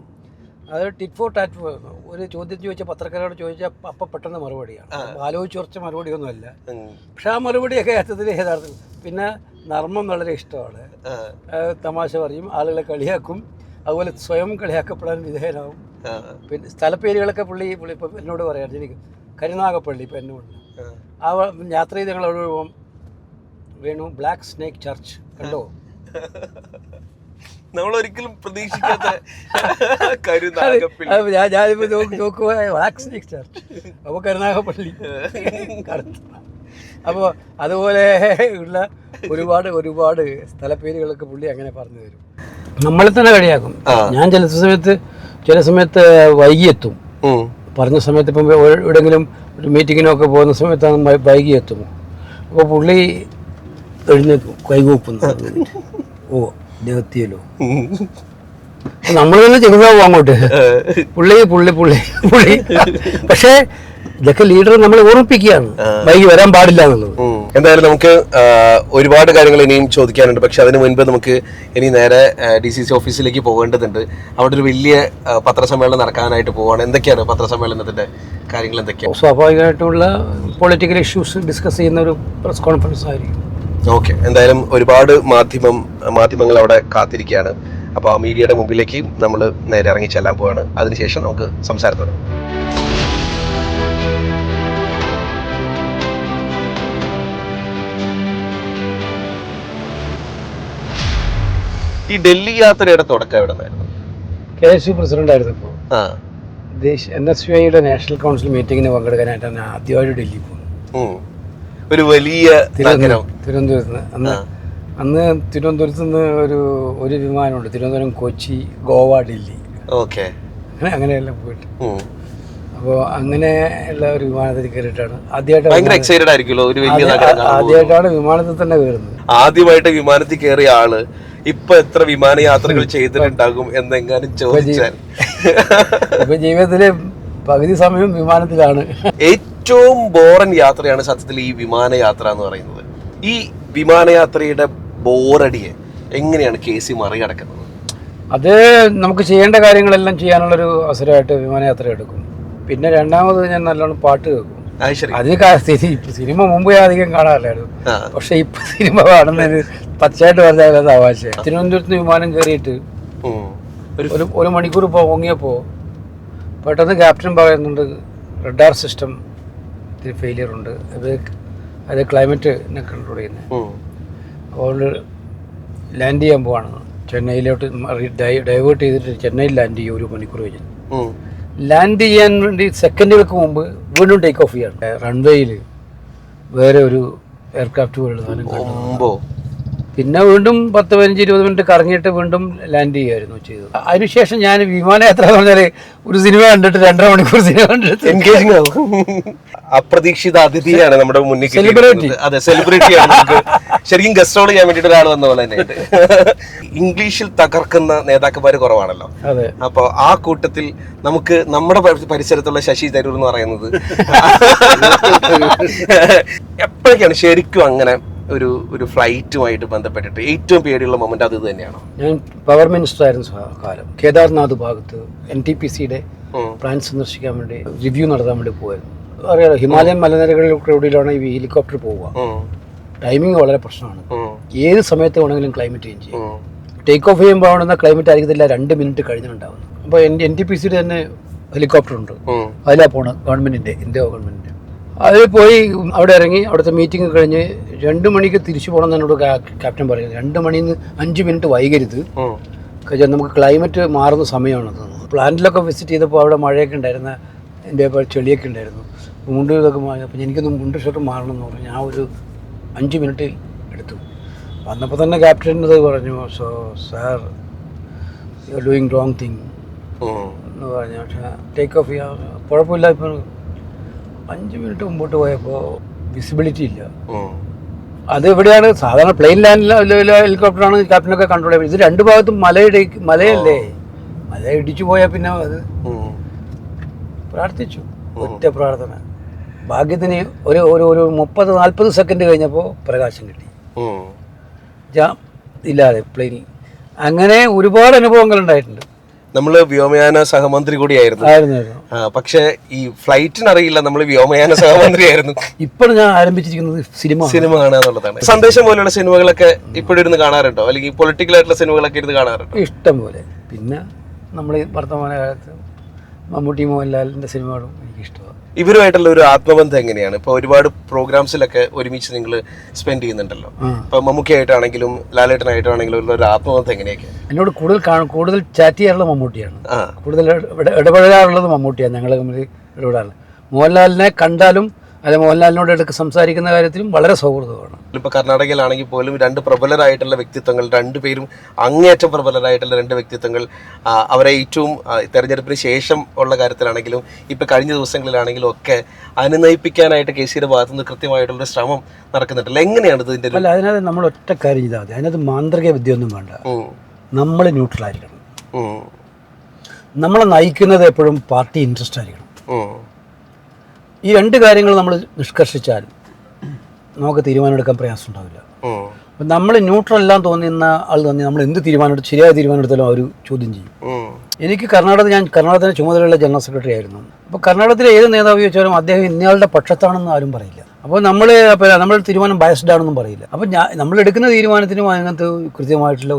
അത് ടിറ്റ് ഫോർ ടാറ്റ്. ഒരു ചോദ്യം ചോദിച്ചാൽ പത്രക്കാരോട് ചോദിച്ചാൽ അപ്പം പെട്ടെന്ന് മറുപടിയാണ്, ആലോചിച്ച് കുറച്ച് മറുപടിയൊന്നുമല്ല. പക്ഷെ ആ മറുപടിയൊക്കെ യഥാർത്ഥത്തിൽ യഥാർത്ഥത്തിൽ പിന്നെ നർമ്മം വളരെ ഇഷ്ടമാണ്. തമാശ പറയും, ആളുകളെ കളിയാക്കും, അതുപോലെ സ്വയം കളിയാക്കപ്പെടാൻ വിധേയനാവും. പിന്നെ സ്ഥലപ്പേരുകളൊക്കെ പുള്ളി ഇപ്പം എന്നോട് പറയാം. എനിക്ക് കരുനാഗപ്പള്ളി ഇപ്പം എന്നോട് ആ യാത്ര ചെയ്ത് ഞങ്ങൾ അവിടെ വേണു ബ്ലാക്ക് സ്നേക്ക് ചർച്ച് കണ്ടോ? നമ്മളൊരിക്കലും പ്രതീക്ഷിക്കാത്ത ഞാനിപ്പോ നോക്കുമ്പോ ബ്ലാക്ക് സ്നേക്ക് ചർച്ച്, അപ്പോൾ കരുനാഗപ്പള്ളി. അപ്പോൾ അതുപോലെ ഉള്ള ഒരുപാട് സ്ഥലപ്പേരുകളൊക്കെ പുള്ളി അങ്ങനെ പറഞ്ഞു തരും. നമ്മളെ തന്നെ കളിയാക്കും. ഞാൻ ചില സമയത്ത് വൈകി എത്തും. പറഞ്ഞ സമയത്ത് ഇപ്പം എവിടെയെങ്കിലും ഒരു മീറ്റിങ്ങിനൊക്കെ പോകുന്ന സമയത്താണ് വൈകി എത്തുമോ, അപ്പോൾ പുള്ളി എഴുന്നേക്കും, കൈകൂപ്പുന്നു. ഓ എത്തിയല്ലോ, നമ്മൾ തന്നെ ചെറുതാവും അങ്ങോട്ട്. പുള്ളി പക്ഷേ ഇതൊക്കെ ലീഡർ നമ്മളെ ഓർമ്മിപ്പിക്കുകയാണ് വൈകി വരാൻ പാടില്ല എന്നുള്ളത്. എന്തായാലും നമുക്ക് ഒരുപാട് കാര്യങ്ങൾ ഇനിയും ചോദിക്കാനുണ്ട്. പക്ഷെ അതിന് മുൻപ് നമുക്ക് ഇനി നേരെ DCC ഓഫീസിലേക്ക് പോകേണ്ടതുണ്ട്. അവിടെ ഒരു വലിയ പത്രസമ്മേളനം നടക്കാനായിട്ട് പോവാണ്. എന്തൊക്കെയാണ് പത്രസമ്മേളനത്തിന്റെ കാര്യങ്ങൾ എന്തൊക്കെയാണ്? സ്വാഭാവികമായിട്ടുള്ള പൊളിറ്റിക്കൽ ഇഷ്യൂസ് ഡിസ്കസ് ചെയ്യുന്ന ഒരു പ്രസ് കോൺഫറൻസ് ആയിരിക്കും. ഓക്കെ, എന്തായാലും ഒരുപാട് മാധ്യമങ്ങൾ അവിടെ കാത്തിരിക്കുകയാണ്. അപ്പോൾ ആ മീഡിയയുടെ മുമ്പിലേക്ക് നമ്മൾ നേരെ ഇറങ്ങി ചെല്ലാൻ പോവാണ്. അതിനുശേഷം നമുക്ക് സംസാരം തുടങ്ങാം. ഈ ഡൽഹി യാത്രയുടെ തുടക്കം എവിടെ നിന്നായിരുന്നു? KSU പ്രസിഡന്റ് ആയിരുന്നപ്പോൾ NSUIയുടെ നാഷണൽ കൗൺസിൽ മീറ്റിങ്ങിന് പങ്കെടുക്കാനായിട്ടാണ് ആദ്യമായിട്ട് ഡൽഹി പോകുന്നത്. ഒരു വലിയ തിരുവനന്തപുരത്ത് അന്ന് തിരുവനന്തപുരത്ത് നിന്ന് ഒരു വിമാനമുണ്ട്, തിരുവനന്തപുരം, കൊച്ചി, ഗോവ, ഡൽഹി. ഓക്കെ, അങ്ങനെയെല്ലാം പോയിട്ട്. അപ്പോൾ അങ്ങനെയുള്ള ഒരു വിമാനത്തിൽ കയറിയിട്ടാണ് ആദ്യമായിട്ടാണ് വിമാനത്തിൽ തന്നെ കയറുന്നത്. ആദ്യമായിട്ട് വിമാനത്തിൽ കയറിയ ആള് ഇപ്പൊ എത്ര വിമാനയാത്രകൾ ചെയ്തിട്ടുണ്ടാകും എന്നെങ്ങാനും ചോദിച്ചാൽ? ഇപ്പൊ ജീവിതത്തില് പകുതി സമയം വിമാനത്തിലാണ്. ഏറ്റവും ബോറൻ യാത്രയാണ് സത്യത്തിൽ ഈ വിമാനയാത്ര എന്ന് പറയുന്നത്. ഈ വിമാനയാത്രയുടെ ബോറടിയെ എങ്ങനെയാണ് KC മറികടക്കുന്നത്? അത് നമുക്ക് ചെയ്യേണ്ട കാര്യങ്ങളെല്ലാം ചെയ്യാനുള്ളൊരു അവസരമായിട്ട് വിമാനയാത്ര എടുക്കും. പിന്നെ രണ്ടാമത് ഞാൻ നല്ലോണം പാട്ട് കേൾക്കും. അതിന് സിനിമ മുമ്പ് അധികം കാണാറില്ലായിരുന്നു, പക്ഷെ ഇപ്പൊ സിനിമ കാണുന്നതിന് പച്ചയായിട്ട് പറഞ്ഞാൽ അത് ആവാശം. തിരുവനന്തപുരത്ത് വിമാനം കയറിയിട്ട് ഒരു മണിക്കൂർ പൊങ്ങിയപ്പോ പെട്ടെന്ന് ക്യാപ്റ്റൻ പറയുന്നുണ്ട് റഡാർ സിസ്റ്റം ഫെയിലിയർ ഉണ്ട്, അത് ക്ലൈമറ്റിനെ കൺട്രോൾ ചെയ്യുന്നത്. അതുകൊണ്ട് ലാൻഡ് ചെയ്യാൻ പോവാണ്. ചെന്നൈയിലോട്ട് ഡൈവേർട്ട് ചെയ്തിട്ട് ചെന്നൈയിൽ ലാൻഡ് ചെയ്യും. ഒരു മണിക്കൂർ കഴിഞ്ഞു ലാൻഡ് ചെയ്യാൻ വേണ്ടി സെക്കൻഡുകൾക്ക് മുമ്പ് വീണ്ടും ടേക്ക് ഓഫ് ചെയ്യാണ്. റൺവേയിൽ വേറെ ഒരു എയർക്രാഫ്റ്റ് വീഴുന്നു. പിന്നെ വീണ്ടും 10-15-20 മിനിറ്റ് കറങ്ങിയിട്ട് വീണ്ടും ലാൻഡ് ചെയ്യുമായിരുന്നു ചെയ്തത്. അതിനുശേഷം ഞാൻ വിമാനയാത്ര എന്ന് പറഞ്ഞാൽ ഒരു സിനിമ കണ്ടിട്ട് 2.5 മണിക്കൂർ സിനിമ കണ്ടിട്ട് എൻഗേജിംഗ് ആവും. അപ്രതീക്ഷിത അതിഥിയാണ് നമ്മുടെ മുന്നിൽ. സെലിബ്രിറ്റി. അതെ, സെലിബ്രിറ്റിയാണ്. ശരിക്കും ഗസ്റ്റ് റോൾ ചെയ്യാൻ വേണ്ടിയിട്ട് ഒരാൾ വന്ന പോലെ തന്നെ. ഇംഗ്ലീഷിൽ തകർക്കുന്ന നേതാക്കന്മാർ കുറവാണല്ലോ. അതെ. അപ്പൊ ആ കൂട്ടത്തിൽ നമുക്ക് നമ്മുടെ പരിസരത്തുള്ള ശശി തരൂർ എന്ന് പറയുന്നത് എപ്പോഴൊക്കെയാണ് ശരിക്കും അങ്ങനെ ഒരു ഫ്ലൈറ്റുമായിട്ട് ബന്ധപ്പെട്ടിട്ട് ഏറ്റവും പേടിയുള്ള മൊമെന്റ് അത് തന്നെയാണോ? ഞാൻ പവർ മിനിസ്റ്റർ ആയിരുന്ന കാലം കേദാർനാഥ് ഭാഗത്ത് NTPCയുടെ പ്ലാൻ സന്ദർശിക്കാൻ വേണ്ടി റിവ്യൂ നടത്താൻ വേണ്ടി പോയിരുന്നു. അറിയാലോ, ഹിമാലയൻ മലനിരകളിലൂടെയാണ് ഈ ഹെലികോപ്റ്റർ പോവുക. ടൈമിങ് വളരെ പ്രശ്നമാണ്. ഏത് സമയത്ത് വേണമെങ്കിലും ക്ലൈമറ്റ് ചേഞ്ച് ചെയ്യും. ടേക്ക് ഓഫ് ചെയ്യുമ്പോൾ ആവുന്ന ക്ലൈമറ്റ് ആയിരിക്കത്തില്ല 2 മിനിറ്റ് കഴിഞ്ഞിട്ടുണ്ടാവുന്നത്. അപ്പോൾ NTPCയുടെ തന്നെ ഹെലികോപ്റ്റർ ഉണ്ട്, അതിലാണ് പോണത്, ഇന്ത്യ ഗവൺമെന്റിന്റെ. അതിൽ പോയി അവിടെ ഇറങ്ങി അവിടുത്തെ മീറ്റിംഗ് കഴിഞ്ഞ് 2 മണിക്ക് തിരിച്ചു പോകണം എന്നോട് ക്യാപ്റ്റൻ പറയുന്നത്. 2 മണിയിൽ നിന്ന് 5 മിനിറ്റ് വൈകരുത്, കാരണം നമുക്ക് ക്ലൈമറ്റ് മാറുന്ന സമയമാണത്. പ്ലാന്റിലൊക്കെ വിസിറ്റ് ചെയ്തപ്പോൾ അവിടെ മഴയൊക്കെ ഉണ്ടായിരുന്ന, എൻ്റെ ഇപ്പോൾ ചെളിയൊക്കെ ഉണ്ടായിരുന്നു. മുണ്ട് ഇതൊക്കെ മാറി. അപ്പോൾ എനിക്കൊന്ന് മുണ്ട് ഷർട്ട് മാറണം എന്ന് പറഞ്ഞു. ഞാൻ ഒരു 5 മിനിറ്റ് എടുത്തു. വന്നപ്പോൾ തന്നെ ക്യാപ്റ്റൻ ഇത് പറഞ്ഞു, so sir you are doing wrong thing എന്ന് പറഞ്ഞു. പക്ഷേ ടേക്ക് ഓഫ് ചെയ്യാൻ കുഴപ്പമില്ല. ഇപ്പോൾ 5 മിനിറ്റ് മുമ്പോട്ട് പോയപ്പോൾ വിസിബിലിറ്റി ഇല്ല. അത് എവിടെയാണ് സാധാരണ പ്ലെയിൻ ലാൻഡിൽ ഹെലികോപ്റ്ററാണ് ക്യാപ്റ്റനൊക്കെ കൺട്രോൾ ചെയ്യുന്നത്. ഇത് 2 ഭാഗത്തും മലയല്ലേ, മല ഇടിച്ചു പോയാൽ പിന്നെ അത് പ്രാർത്ഥിച്ചു, ഒറ്റ പ്രാർത്ഥന. ഭാഗ്യത്തിന് ഒരു 30-40 സെക്കൻഡ് കഴിഞ്ഞപ്പോൾ പ്രകാശം കിട്ടി, ഇല്ലാതെ പ്ലെയിനിൽ. അങ്ങനെ ഒരുപാട് അനുഭവങ്ങൾ ഉണ്ടായിട്ടുണ്ട്. നമ്മള് വ്യോമയാന സഹമന്ത്രി കൂടിയായിരുന്നു. പക്ഷെ ഈ ഫ്ലൈറ്റിന് അറിയില്ല നമ്മൾ വ്യോമയാന സഹമന്ത്രി ആയിരുന്നു. ഇപ്പോൾ ഞാൻ ആരംഭിച്ചിരിക്കുന്നത് സിനിമ കാണാന്നുള്ളതാണ്. സന്ദേശം പോലെയുള്ള സിനിമകളൊക്കെ ഇപ്പോഴിരുന്ന് കാണാറുണ്ടോ, അല്ലെങ്കിൽ പൊളിറ്റിക്കൽ ആയിട്ടുള്ള സിനിമകളൊക്കെ ഇരുന്ന് കാണാറുണ്ടോ? ഇഷ്ടം പോലെ. പിന്നെ നമ്മൾ വർത്തമാന കാലത്ത് മമ്മൂട്ടി മോഹൻലാലിന്റെ സിനിമകളും എനിക്കിഷ്ടമാണ്. ഇവരുമായിട്ടുള്ള ഒരു ആത്മബന്ധം എങ്ങനെയാണ്? ഇപ്പൊ ഒരുപാട് പ്രോഗ്രാംസിലൊക്കെ ഒരുമിച്ച് നിങ്ങൾ സ്പെൻഡ് ചെയ്യുന്നുണ്ടല്ലോ. ഇപ്പൊ മമ്മൂക്കിയായിട്ടാണെങ്കിലും ലാലേട്ടനായിട്ടാണെങ്കിലും ഉള്ള ഒരു ആത്മബന്ധം എങ്ങനെയൊക്കെ? എന്നോട് കൂടുതൽ ചാറ്റ് ചെയ്യാറുള്ളത് മമ്മൂട്ടിയാണ്, കൂടുതൽ ഇടപഴകാറുള്ളത് മമ്മൂട്ടിയാണ്. ഞങ്ങൾ തമ്മിൽ ഇടപെടാറുള്ളത്. മോഹൻലാലിനെ കണ്ടാലും അല്ലെ മോഹൻലാലിനോട് എടുത്ത് സംസാരിക്കുന്ന കാര്യത്തിലും വളരെ സൗഹൃദമാണ്. ഇപ്പൊ കർണാടകയിലാണെങ്കിൽ പോലും 2 പ്രബലരായിട്ടുള്ള വ്യക്തിത്വങ്ങൾ, 2 പേരും അങ്ങേയറ്റം പ്രബലരായിട്ടുള്ള 2 വ്യക്തിത്വങ്ങൾ, അവരെ ഏറ്റവും തെരഞ്ഞെടുപ്പിന് ശേഷം ഉള്ള കാര്യത്തിലാണെങ്കിലും ഇപ്പൊ കഴിഞ്ഞ ദിവസങ്ങളിലാണെങ്കിലും ഒക്കെ അനുനയിപ്പിക്കാനായിട്ട് KCയുടെ ഭാഗത്തുനിന്ന് കൃത്യമായിട്ടുള്ള ശ്രമം നടക്കുന്നുണ്ടല്ലോ. എങ്ങനെയാണ് ഇതിന്റെ? അല്ല, അതിനകത്ത് നമ്മൾ ഒറ്റ കാര്യം ചെയ്താൽ മതി. അതിനകത്ത് മാന്ത്രിക വിദ്യ ഒന്നും വേണ്ട. നമ്മൾ ന്യൂട്രലായിരിക്കണം. നമ്മളെ നയിക്കുന്നത് എപ്പോഴും പാർട്ടി ഇൻട്രസ്റ്റ് ആയിരിക്കണം. ഈ 2 കാര്യങ്ങൾ നമ്മൾ നിഷ്കർഷിച്ചാൽ നമുക്ക് തീരുമാനമെടുക്കാൻ പ്രയാസം ഉണ്ടാവില്ല. അപ്പം നമ്മൾ ന്യൂട്രൽ എല്ലാം തോന്നുന്ന ആൾ തന്നെ നമ്മൾ എന്ത് തീരുമാനമെടുത്ത് ശരിയായ തീരുമാനം എടുത്താലും അവർ ചോദ്യം ചെയ്യും. എനിക്ക് ഞാൻ കർണാടകത്തിന് ചുമതലയുള്ള ജനറൽ സെക്രട്ടറി ആയിരുന്നു. അപ്പോൾ കർണാടകത്തിലെ ഏത് നേതാവ് ചോദിച്ചാലും അദ്ദേഹം ഇന്നയാളുടെ പക്ഷത്താണെന്ന് ആരും പറയില്ല. അപ്പോൾ നമ്മൾ തീരുമാനം ബയസ്ഡ് ആണെന്നും പറയില്ല. അപ്പോൾ നമ്മൾ എടുക്കുന്ന തീരുമാനത്തിനും അതിനകത്ത് കൃത്യമായിട്ടുള്ള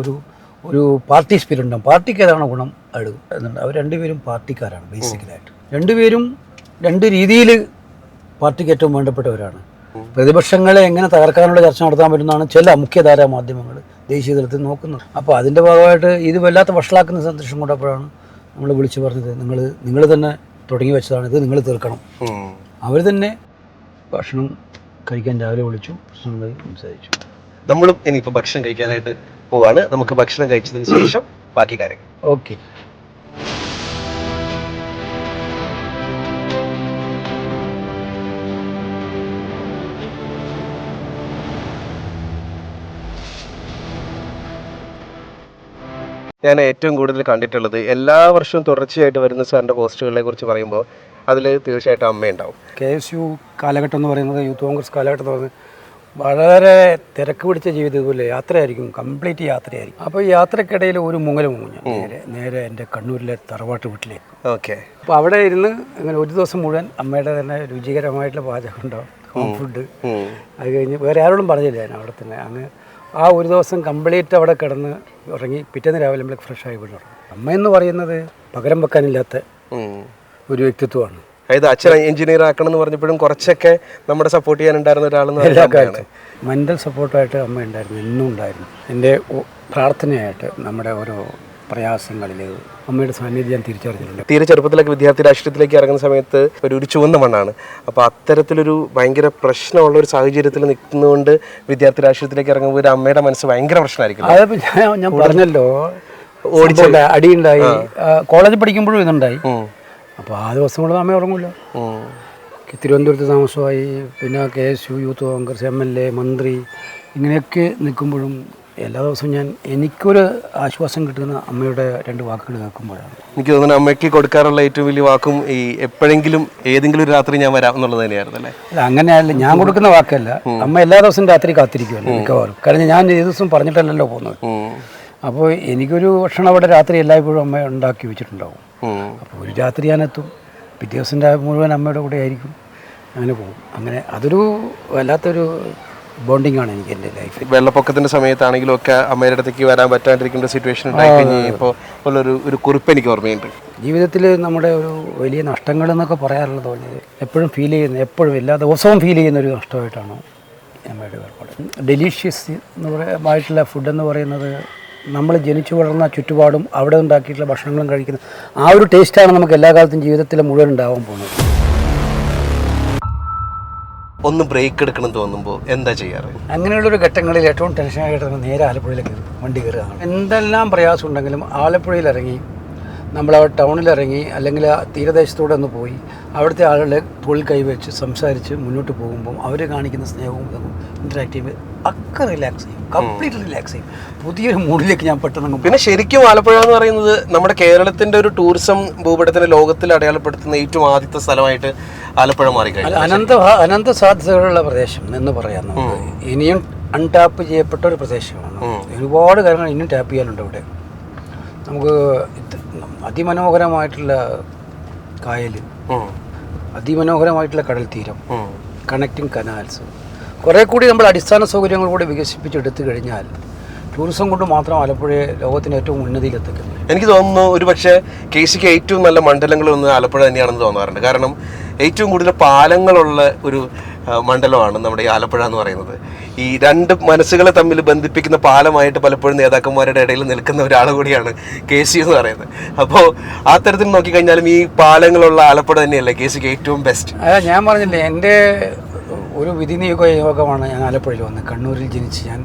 ഒരു പാർട്ടി സ്പിരിറ്റ് ഉണ്ടാകും. പാർട്ടിക്ക് ഏതാണ് ഗുണം എന്നുണ്ട്. അവർ 2 പേരും പാർട്ടിക്കാരാണ് ബേസിക്കലായിട്ട്. 2 പേരും 2 രീതിയിൽ പാർട്ടിക്ക് ഏറ്റവും വേണ്ടപ്പെട്ടവരാണ്. പ്രതിപക്ഷങ്ങളെ എങ്ങനെ തകർക്കാനുള്ള ചർച്ച നടത്താൻ പറ്റുന്നതാണ് ചില മുഖ്യധാരാ മാധ്യമങ്ങൾ ദേശീയ തലത്തിൽ നോക്കുന്നത്. അപ്പോൾ അതിൻ്റെ ഭാഗമായിട്ട് ഇത് വല്ലാത്ത വഷളാക്കുന്ന സന്ദേശം കൊണ്ടപ്പോഴാണ് നമ്മൾ വിളിച്ചു പറഞ്ഞത്, നിങ്ങൾ തന്നെ തുടങ്ങി വെച്ചതാണ്, ഇത് നിങ്ങൾ തീർക്കണം. അവർ തന്നെ ഭക്ഷണം കഴിക്കാൻ രാവിലെ വിളിച്ചു, പ്രശ്നങ്ങൾ സംസാരിച്ചു. നമ്മളും ഇനിയിപ്പോൾ ഭക്ഷണം കഴിക്കാനായിട്ട് പോവാണ്. നമുക്ക് ഭക്ഷണം കഴിച്ചതിന് ശേഷം ബാക്കി കാര്യങ്ങൾ. ഓക്കെ. ഞാൻ ഏറ്റവും കൂടുതൽ കണ്ടിട്ടുള്ളത് എല്ലാ വർഷവും തുടർച്ചയായിട്ട് വരുന്ന സാറിൻ്റെ പോസ്റ്റുകളെ കുറിച്ച് പറയുമ്പോൾ അതിൽ തീർച്ചയായിട്ടും അമ്മയുണ്ടാവും. KSU കാലഘട്ടം എന്ന് പറയുന്നത്, യൂത്ത് കോൺഗ്രസ് കാലഘട്ടം എന്ന് പറയുന്നത് വളരെ തിരക്ക് പിടിച്ച ജീവിതം. ഇതുപോലെ യാത്രയായിരിക്കും, കംപ്ലീറ്റ് യാത്രയായിരിക്കും. അപ്പോൾ ഈ യാത്രക്കിടയിൽ ഒരു മുങ്ങൽ മുങ്ങും നേരെ എൻ്റെ കണ്ണൂരിലെ തറവാട്ട് വീട്ടിലേക്ക്. ഓക്കെ. അപ്പോൾ അവിടെ ഇരുന്ന് അങ്ങനെ ഒരു ദിവസം മുഴുവൻ അമ്മയുടെ തന്നെ രുചികരമായിട്ടുള്ള പാചകം ഉണ്ടാവും, ഹോം ഫുഡ്. അത് കഴിഞ്ഞ് വേറെ ആരോടും പറഞ്ഞില്ല, ഞാൻ അവിടെ തന്നെ ആ ഒരു ദിവസം കംപ്ലീറ്റ് അവിടെ കിടന്ന് ഉറങ്ങി. പിറ്റേന്ന് രാവിലെ നമ്മൾ ഫ്രഷായി വിടും. അമ്മയെന്ന് പറയുന്നത് പകരം വെക്കാനില്ലാത്ത ഒരു വ്യക്തിത്വമാണ്. അതായത് അച്ഛൻ എഞ്ചിനീയർ ആക്കണം എന്ന് പറഞ്ഞപ്പോഴും കുറച്ചൊക്കെ നമ്മുടെ സപ്പോർട്ട് ചെയ്യാനുണ്ടായിരുന്ന ഒരാളെന്ന് എല്ലാ കാര്യത്തിലും മെൻ്റൽ സപ്പോർട്ടായിട്ട് അമ്മ ഉണ്ടായിരുന്നു, എന്നും ഉണ്ടായിരുന്നു. എൻ്റെ പ്രാർത്ഥനയായിട്ട് നമ്മുടെ ഓരോ പ്രയാസങ്ങളിൽ അമ്മയുടെ സാന്നിധ്യം തിരിച്ചറിഞ്ഞിട്ടുണ്ട്. തീരെ ചെറുപ്പത്തിലൊക്കെ വിദ്യാർത്ഥി രാഷ്ട്രീയത്തിലേക്ക് ഇറങ്ങുന്ന സമയത്ത് ഒരു ചുവന്ന മണ്ണാണ്. അപ്പോൾ അത്തരത്തിലൊരു ഭയങ്കര പ്രശ്നമുള്ള ഒരു സാഹചര്യത്തിൽ നിൽക്കുന്നതുകൊണ്ട് വിദ്യാർത്ഥി രാഷ്ട്രീയത്തിലേക്ക് ഇറങ്ങുമ്പോൾ ഒരു അമ്മയുടെ മനസ്സ് ഭയങ്കര പ്രശ്നമായിരിക്കും. അതപ്പോൾ ഞാൻ പറഞ്ഞല്ലോ, അടിയുണ്ടായി. കോളേജിൽ പഠിക്കുമ്പോഴും ഇതുണ്ടായി. അപ്പോൾ ആ ദിവസം കൊണ്ട് അമ്മ ഉറങ്ങില്ല. തിരുവനന്തപുരത്ത് താമസമായി, പിന്നെ KSU, യൂത്ത് കോൺഗ്രസ്, MLA, മന്ത്രി, ഇങ്ങനെയൊക്കെ നിൽക്കുമ്പോഴും എല്ലാ ദിവസവും എനിക്കൊരു ആശ്വാസം കിട്ടുന്ന അമ്മയുടെ 2 വാക്കുകൾ കേൾക്കുമ്പോഴാണ്. എനിക്ക് തോന്നുന്നു അമ്മയ്ക്ക് കൊടുക്കാറുള്ള ഏറ്റവും വലിയ വാക്കും ഈ എപ്പോഴെങ്കിലും ഏതെങ്കിലും ഒരു രാത്രി ഞാൻ വരാം എന്നുള്ളത് തന്നെയായിരുന്നു അല്ലേ? അല്ല, അങ്ങനെയല്ല, ഞാൻ കൊടുക്കുന്ന വാക്കല്ല. അമ്മ എല്ലാ ദിവസവും രാത്രി കാത്തിരിക്കുമല്ലോ മിക്കവാറും. കാരണം ഞാൻ ഏത് ദിവസം പറഞ്ഞിട്ടല്ലല്ലോ പോകുന്നത്. അപ്പോൾ എനിക്കൊരു ഭക്ഷണം അവിടെ രാത്രി എല്ലായ്പ്പോഴും അമ്മ ഉണ്ടാക്കി വെച്ചിട്ടുണ്ടാവും. അപ്പോൾ ഒരു രാത്രി ഞാനെത്തും, പിറ്റേ ദിവസം മുഴുവൻ അമ്മയുടെ കൂടെ ആയിരിക്കും, അങ്ങനെ പോകും. അങ്ങനെ അതൊരു വല്ലാത്തൊരു ബോണ്ടിങ് ആണ് എനിക്ക് എൻ്റെ ലൈഫിൽ. വെള്ളപ്പൊക്കത്തിൻ്റെ സമയത്താണെങ്കിലും ഒക്കെ അമ്മയുടെ അടുത്തേക്ക് വരാൻ പറ്റാണ്ടിരിക്കുന്ന സിറ്റുവേഷൻ ഉണ്ടായി കഴിഞ്ഞപ്പോൾ ഉള്ളൊരു കുറിപ്പ് എനിക്ക് ഓർമ്മയുണ്ട്. ജീവിതത്തിൽ നമ്മുടെ ഒരു വലിയ നഷ്ടങ്ങൾ എന്നൊക്കെ പറയാറുള്ളത് തോന്നിയത് എപ്പോഴും ഫീൽ ചെയ്യുന്ന, എപ്പോഴും എല്ലാ ദിവസവും ഫീൽ ചെയ്യുന്ന ഒരു നഷ്ടമായിട്ടാണ് അമ്മയുടെ വേർപാട്. ഡെലീഷ്യസ് എന്ന് ആയിട്ടുള്ള ഫുഡെന്ന് പറയുന്നത് നമ്മൾ ജനിച്ചു വളർന്ന ചുറ്റുപാടും അവിടെ ഉണ്ടാക്കിയിട്ടുള്ള ഭക്ഷണങ്ങളും കഴിക്കുന്ന ആ ഒരു ടേസ്റ്റാണ് നമുക്ക് എല്ലാ കാലത്തും ജീവിതത്തിൽ മുഴുവൻ ഉണ്ടാവാൻ പോകുന്നത്. ഒന്ന് ബ്രേക്ക് എടുക്കണം തോന്നുമ്പോൾ എന്താ ചെയ്യാറ്? അങ്ങനെയുള്ളൊരു ഘട്ടങ്ങളിൽ ഏറ്റവും ടെൻഷനായിട്ട് നേരെ ആലപ്പുഴയിലേക്ക് വണ്ടി കയറുകയാണ്. എന്തെല്ലാം പ്രയാസം ഉണ്ടെങ്കിലും ആലപ്പുഴയിൽ ഇറങ്ങി നമ്മളവിടെ ടൗണിലിറങ്ങി അല്ലെങ്കിൽ ആ തീരദേശത്തൂടെ ഒന്ന് പോയി അവിടുത്തെ ആളുകളെ തോളിൽ കൈവച്ച് സംസാരിച്ച് മുന്നോട്ട് പോകുമ്പോൾ അവർ കാണിക്കുന്ന സ്നേഹവും ഇൻറ്ററാക്ട് ചെയ്യുമ്പോൾ ഒക്കെ റിലാക്സ് ചെയ്യും, കംപ്ലീറ്റ് റിലാക്സ് ചെയ്യും. പുതിയൊരു മൂഡിലേക്ക് ഞാൻ പെട്ടെന്ന്. പിന്നെ ശരിക്കും ആലപ്പുഴ എന്ന് പറയുന്നത് നമ്മുടെ കേരളത്തിന്റെ ഒരു ടൂറിസം ഭൂപടത്തിന് ലോകത്തിൽ അടയാളപ്പെടുത്തുന്ന ഏറ്റവും ആദ്യത്തെ സ്ഥലമായിട്ട് ആലപ്പുഴ മാറിക്കഴിഞ്ഞു. അനന്ത സാധ്യതകളുള്ള പ്രദേശം എന്ന് പറയാം നമുക്ക്. ഇനിയും അൺടാപ്പ് ചെയ്യപ്പെട്ട ഒരു പ്രദേശമാണ്. ഒരുപാട് കാര്യങ്ങൾ ഇനിയും ടാപ്പ് ചെയ്യാനുണ്ട് ഇവിടെ. നമുക്ക് അതിമനോഹരമായിട്ടുള്ള കായൽ, അതിമനോഹരമായിട്ടുള്ള കടൽ തീരം, കണക്റ്റിംഗ് കനാൽസ്, കുറേ കൂടി നമ്മൾ അടിസ്ഥാന സൗകര്യങ്ങൾ കൂടി വികസിപ്പിച്ചെടുത്തു കഴിഞ്ഞാൽ ടൂറിസം കൊണ്ട് മാത്രം ആലപ്പുഴയെ ലോകത്തിന് ഏറ്റവും ഉന്നതിയിലെത്തിക്കുന്നു. എനിക്ക് തോന്നുന്നു ഒരുപക്ഷെ KCക്ക് ഏറ്റവും നല്ല മണ്ഡലങ്ങളൊന്നും ആലപ്പുഴ തന്നെയാണെന്ന് തോന്നാറുണ്ട്. കാരണം ഏറ്റവും കൂടുതൽ പാലങ്ങളുള്ള ഒരു മണ്ഡലമാണ് നമ്മുടെ ഈ ആലപ്പുഴ എന്ന് പറയുന്നത്. ഈ രണ്ട് മനസ്സുകളെ തമ്മിൽ ബന്ധിപ്പിക്കുന്ന പാലമായിട്ട് പലപ്പോഴും നേതാക്കന്മാരുടെ ഇടയിൽ നിൽക്കുന്ന ഒരാൾ കൂടിയാണ് KC എന്ന് പറയുന്നത്. അപ്പോൾ ആ തരത്തിൽ നോക്കിക്കഴിഞ്ഞാലും ഈ പാലങ്ങളുള്ള ആലപ്പുഴ തന്നെയല്ലേ KCക്ക് ഏറ്റവും ബെസ്റ്റ്? ഞാൻ പറഞ്ഞില്ലേ, എൻ്റെ ഒരു വിധിനിയോഗ യോഗമാണ് ഞാൻ ആലപ്പുഴയിൽ വന്നത്. കണ്ണൂരിൽ ജനിച്ച് ഞാൻ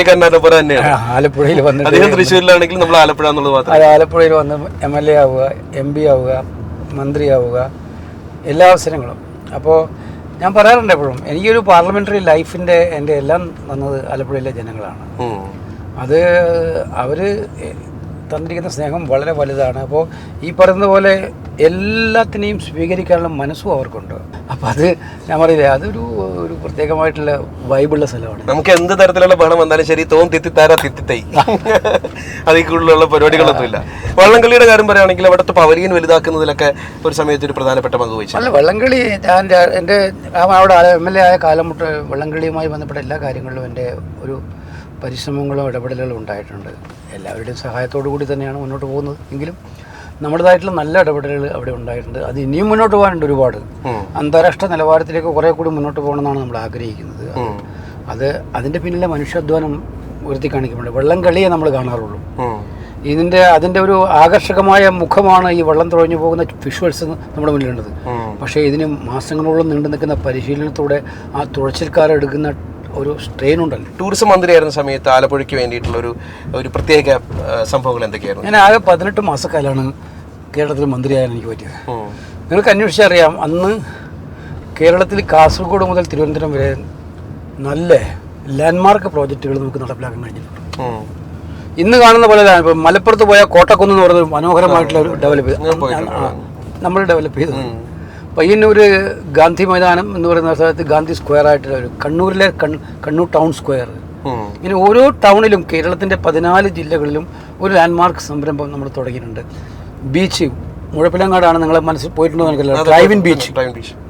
കർണാടകപുരം തന്നെയാണ് ആലപ്പുഴയിൽ വന്നത്. അദ്ദേഹം തൃശ്ശൂരിലാണെങ്കിൽ നമ്മൾ ആലപ്പുഴ എന്നുള്ളത് മാത്രം. ആലപ്പുഴയിൽ വന്ന് MLA ആവുക, MP ആവുക, മന്ത്രിയാവുക, എല്ലാ അവസരങ്ങളും. അപ്പോൾ ഞാൻ പറയാറുണ്ട് എപ്പോഴും, എനിക്കൊരു പാർലമെൻ്ററി ലൈഫിൻ്റെ എൻ്റെ എല്ലാം വന്നത് ആലപ്പുഴയിലെ ജനങ്ങളാണ്. അത് അവർ തന്നിരിക്കുന്ന സ്നേഹം വളരെ വലുതാണ്. അപ്പോൾ ഈ പറയുന്ന പോലെ എല്ലാത്തിനെയും സ്വീകരിക്കാനുള്ള മനസ്സും അവർക്കുണ്ട്. അപ്പോൾ അത് ഞാൻ പറയില്ലേ, അതൊരു ഒരു പ്രത്യേകമായിട്ടുള്ള വൈബുള്ള സ്ഥലമാണ്. നമുക്ക് എന്ത് തരത്തിലുള്ള ബഹളം വന്നാലും ശരി, തിത്തിത്താര തിത്തിത്തൈ, അതിൽ കൂടുതലുള്ള പരിപാടികളൊന്നുമില്ല. വള്ളംകളിയുടെ കാര്യം പറയുകയാണെങ്കിൽ അവിടുത്തെ പവലിയൻ വലുതാക്കുന്നതിലൊക്കെ ഒരു സമയത്ത് ഒരു പ്രധാനപ്പെട്ട പങ്ക് വഹിച്ചു. അല്ല, വള്ളംകളി ഞാൻ എൻ്റെ അവിടെ MLA ആയ കാലം തൊട്ട് വള്ളംകളിയുമായി ബന്ധപ്പെട്ട എല്ലാ കാര്യങ്ങളിലും എൻ്റെ ഒരു പരിശ്രമങ്ങളും ഇടപെടലുകളും ഉണ്ടായിട്ടുണ്ട്. എല്ലാവരുടെയും സഹായത്തോടു കൂടി തന്നെയാണ് മുന്നോട്ട് പോകുന്നത്. എങ്കിലും നമ്മുടേതായിട്ടുള്ള നല്ല ഇടപെടലുകൾ അവിടെ ഉണ്ടായിട്ടുണ്ട്. അത് ഇനിയും മുന്നോട്ട് പോകാനുണ്ട് ഒരുപാട്. അന്താരാഷ്ട്ര നിലവാരത്തിലേക്ക് കുറേ കൂടി മുന്നോട്ട് പോകണമെന്നാണ് നമ്മൾ ആഗ്രഹിക്കുന്നത്. അത് അതിൻ്റെ പിന്നിലെ മനുഷ്യാധ്വാനം ഉയർത്തി കാണിക്കുന്നുണ്ട്. വള്ളം കളിയെ നമ്മൾ കാണാറുള്ളൂ. അതിൻ്റെ ഒരു ആകർഷകമായ മുഖമാണ് ഈ വള്ളം തുഴഞ്ഞു പോകുന്ന വിഷ്വൽസ് നമ്മുടെ മുന്നിലുള്ളത്. പക്ഷേ ഇതിന് മാസങ്ങളോളം നീണ്ടു നിൽക്കുന്ന പരിശീലനത്തോടെ ആ തുഴച്ചിൽക്കാരെടുക്കുന്ന ഒരു സ്ട്രെയിൻ ഉണ്ടല്ലോ. ടൂറിസം മന്ത്രിയായിരുന്ന സമയത്ത് ആലപ്പുഴയ്ക്ക് വേണ്ടിയിട്ടുള്ള ഒരു പ്രത്യേക സംഭവങ്ങൾ എന്തൊക്കെയായിരുന്നു? ഞാൻ ആകെ 18 മാസക്കാലാണ് കേരളത്തിൽ മന്ത്രിയാകാൻ എനിക്ക് പറ്റിയത്. നിങ്ങൾക്ക് അന്വേഷിച്ചറിയാം, അന്ന് കേരളത്തിൽ കാസർഗോഡ് മുതൽ തിരുവനന്തപുരം വരെ നല്ല ലാൻഡ്മാർക്ക് പ്രോജക്റ്റുകൾ നമുക്ക് നടപ്പിലാക്കാൻ കഴിഞ്ഞിട്ടുണ്ട്. ഇന്ന് കാണുന്ന പോലെ ഇപ്പം മലപ്പുറത്ത് പോയ കോട്ടക്കുന്ന് എന്ന് പറയുന്ന മനോഹരമായിട്ടുള്ള ഒരു നമ്മൾ ഡെവലപ്പ് ചെയ്തത്. പയ്യന്നൂർ ഗാന്ധി മൈതാനം എന്ന് പറയുന്ന സ്ഥലത്ത് ഗാന്ധി സ്ക്വയർ ആയിട്ടുള്ള ഒരു കണ്ണൂരിലെ കണ്ണൂർ ടൗൺ സ്ക്വയർ. ഇങ്ങനെ ഓരോ ടൗണിലും കേരളത്തിൻ്റെ 14 ജില്ലകളിലും ഒരു ലാൻഡ്മാർക്ക് സംരംഭം നമ്മൾ തുടങ്ങിയിട്ടുണ്ട്. ബീച്ച് മുഴപ്പിലങ്ങാടാണ്, നിങ്ങളെ മനസ്സിൽ പോയിട്ടുണ്ടോ എനിക്കല്ല, drive-in beach,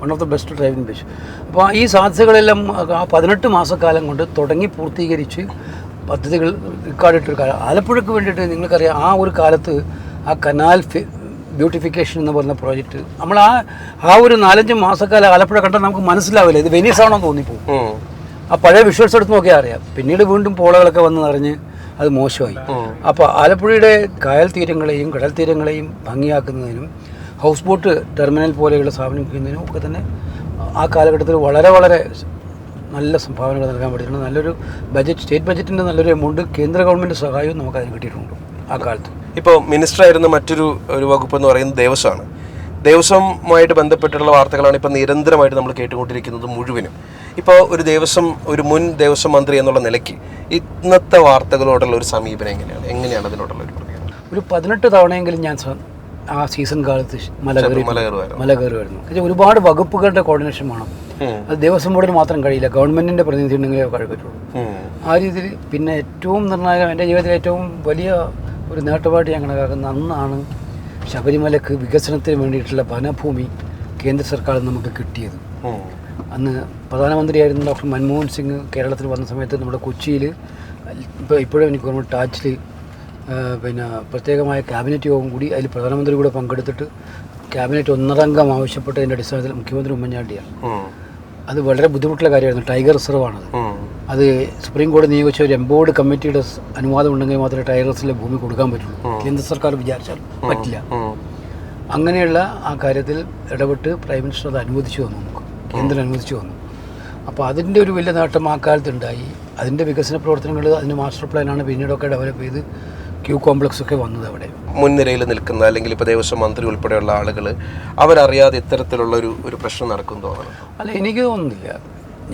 one of the best drive-in beach. അപ്പോൾ ഈ സാധ്യതകളെല്ലാം ആ 18 മാസക്കാലം കൊണ്ട് തുടങ്ങി പൂർത്തീകരിച്ച് പദ്ധതികൾ റെക്കോർഡിട്ടൊരു കാലം. ആലപ്പുഴയ്ക്ക് വേണ്ടിയിട്ട് നിങ്ങൾക്കറിയാം, ആ ഒരു കാലത്ത് ആ കനാൽ ബ്യൂട്ടിഫിക്കേഷൻ എന്ന് പറഞ്ഞ പ്രോജക്റ്റ് നമ്മൾ ആ ഒരു 4-5 മാസക്കാലം ആലപ്പുഴ കണ്ടാൽ നമുക്ക് മനസ്സിലാവില്ല ഇത് വെനീസ് ആണോ തോന്നിപ്പോകും. ആ പഴയ വിഷ്വൽസ് എടുത്ത് നോക്കിയാൽ അറിയാം. പിന്നീട് വീണ്ടും പോളകളൊക്കെ വന്ന് നിറഞ്ഞ് അത് മോശമായി. അപ്പോൾ ആലപ്പുഴയുടെ കായൽ തീരങ്ങളെയും കടൽ തീരങ്ങളെയും ഭംഗിയാക്കുന്നതിനും ഹൗസ് ബോട്ട് ടെർമിനൽ പോലെയുള്ള സ്ഥാപനിക്കുന്നതിനും ഒക്കെ തന്നെ ആ കാലഘട്ടത്തിൽ വളരെ വളരെ നല്ല സംഭാവനകൾ നൽകാൻ പറ്റിയിട്ടുണ്ട്. നല്ലൊരു ബജറ്റ്, സ്റ്റേറ്റ് ബജറ്റിൻ്റെ നല്ലൊരു എമൗണ്ട് കേന്ദ്ര ഗവൺമെൻറ് സഹായവും നമുക്കതിന് കിട്ടിയിട്ടുണ്ട് ആ കാലത്ത്. ഇപ്പോൾ മിനിസ്റ്ററായിരുന്ന മറ്റൊരു വകുപ്പ് എന്ന് പറയുന്നത് ദേവസ്വമാണ്. ദേവസ്വവുമായിട്ട് ബന്ധപ്പെട്ടുള്ള വാർത്തകളാണ് ഇപ്പോൾ നിരന്തരമായിട്ട് നമ്മൾ കേട്ടുകൊണ്ടിരിക്കുന്നത് മുഴുവനും. ഇപ്പോൾ ഒരു മുൻ ദേവസ്വം മന്ത്രി എന്നുള്ള നിലയ്ക്ക് ഇന്നത്തെ വാർത്തകളോടുള്ള ഒരു സമീപനം എങ്ങനെയാണ് അതിനോടുള്ള ഒരു പ്രതികരണം? ഒരു 18 തവണയെങ്കിലും ഞാൻ ആ സീസൺ കാലത്ത് മല കയറുമായിരുന്നു. ഒരുപാട് വകുപ്പുകളുടെ കോർഡിനേഷൻ വേണം. അത് ദേവസ്വം ബോർഡിന് മാത്രം കഴിയില്ല, ഗവൺമെൻറ്റിൻ്റെ പ്രതിനിധി ഉണ്ടെങ്കിലേ കഴിയത്തുള്ളൂ. ആ രീതിയിൽ പിന്നെ ഏറ്റവും നിർണായകം, എൻ്റെ ജീവിതത്തിലെ ഏറ്റവും വലിയ ഒരു നേട്ടമായിട്ട് ഞാൻ കണക്കാക്കുന്ന അന്നാണ് ശബരിമലക്ക് വികസനത്തിന് വേണ്ടിയിട്ടുള്ള വനഭൂമി കേന്ദ്ര സർക്കാർ നമുക്ക് കിട്ടിയത്. അന്ന് പ്രധാനമന്ത്രിയായിരുന്ന ഡോക്ടർ മൻമോഹൻ സിംഗ് കേരളത്തിൽ വന്ന സമയത്ത് നമ്മുടെ കൊച്ചിയിൽ ഇപ്പോഴും എനിക്ക് ഓർമ്മ ടാച്ചിൽ പിന്നെ പ്രത്യേകമായ ക്യാബിനറ്റ് യോഗം കൂടി, അതിൽ പ്രധാനമന്ത്രി കൂടെ പങ്കെടുത്തിട്ട് ക്യാബിനറ്റ് 1.5 അംഗം ആവശ്യപ്പെട്ടതിൻ്റെ അടിസ്ഥാനത്തിൽ മുഖ്യമന്ത്രി ഉമ്മൻചാണ്ടിയാണ്. അത് വളരെ ബുദ്ധിമുട്ടുള്ള കാര്യമായിരുന്നു. ടൈഗർ റിസർവാണത്. അത് സുപ്രീം കോടതി നിയോഗിച്ച ഒരു എംബോർഡ് കമ്മിറ്റിയുടെ അനുവാദം ഉണ്ടെങ്കിൽ മാത്രമേ ടൈറസിലെ ഭൂമി കൊടുക്കാൻ പറ്റുള്ളൂ. കേന്ദ്ര സർക്കാർ വിചാരിച്ചാൽ പറ്റില്ല. അങ്ങനെയുള്ള ആ കാര്യത്തിൽ ഇടപെട്ട് പ്രൈം മിനിസ്റ്റർ അത് അനുവദിച്ചു വന്നു, നമുക്ക് കേന്ദ്രം അനുവദിച്ചു വന്നു. അപ്പോൾ അതിൻ്റെ ഒരു വലിയ നേട്ടം ആ കാലത്തുണ്ടായി. അതിൻ്റെ വികസന പ്രവർത്തനങ്ങൾ, അതിൻ്റെ മാസ്റ്റർ പ്ലാനാണ് പിന്നീടൊക്കെ ഡെവലപ്പ് ചെയ്ത് ക്യൂ കോംപ്ലക്സ് ഒക്കെ വന്നത്. അവിടെ മുൻനിരയിൽ നിൽക്കുന്ന അല്ലെങ്കിൽ ഇപ്പോൾ ദേവസ്വം മന്ത്രി ഉൾപ്പെടെയുള്ള ആളുകൾ അവരറിയാതെ ഇത്തരത്തിലുള്ള ഒരു പ്രശ്നം നടക്കും തോന്നണം. അല്ല, എനിക്ക് തോന്നുന്നില്ല.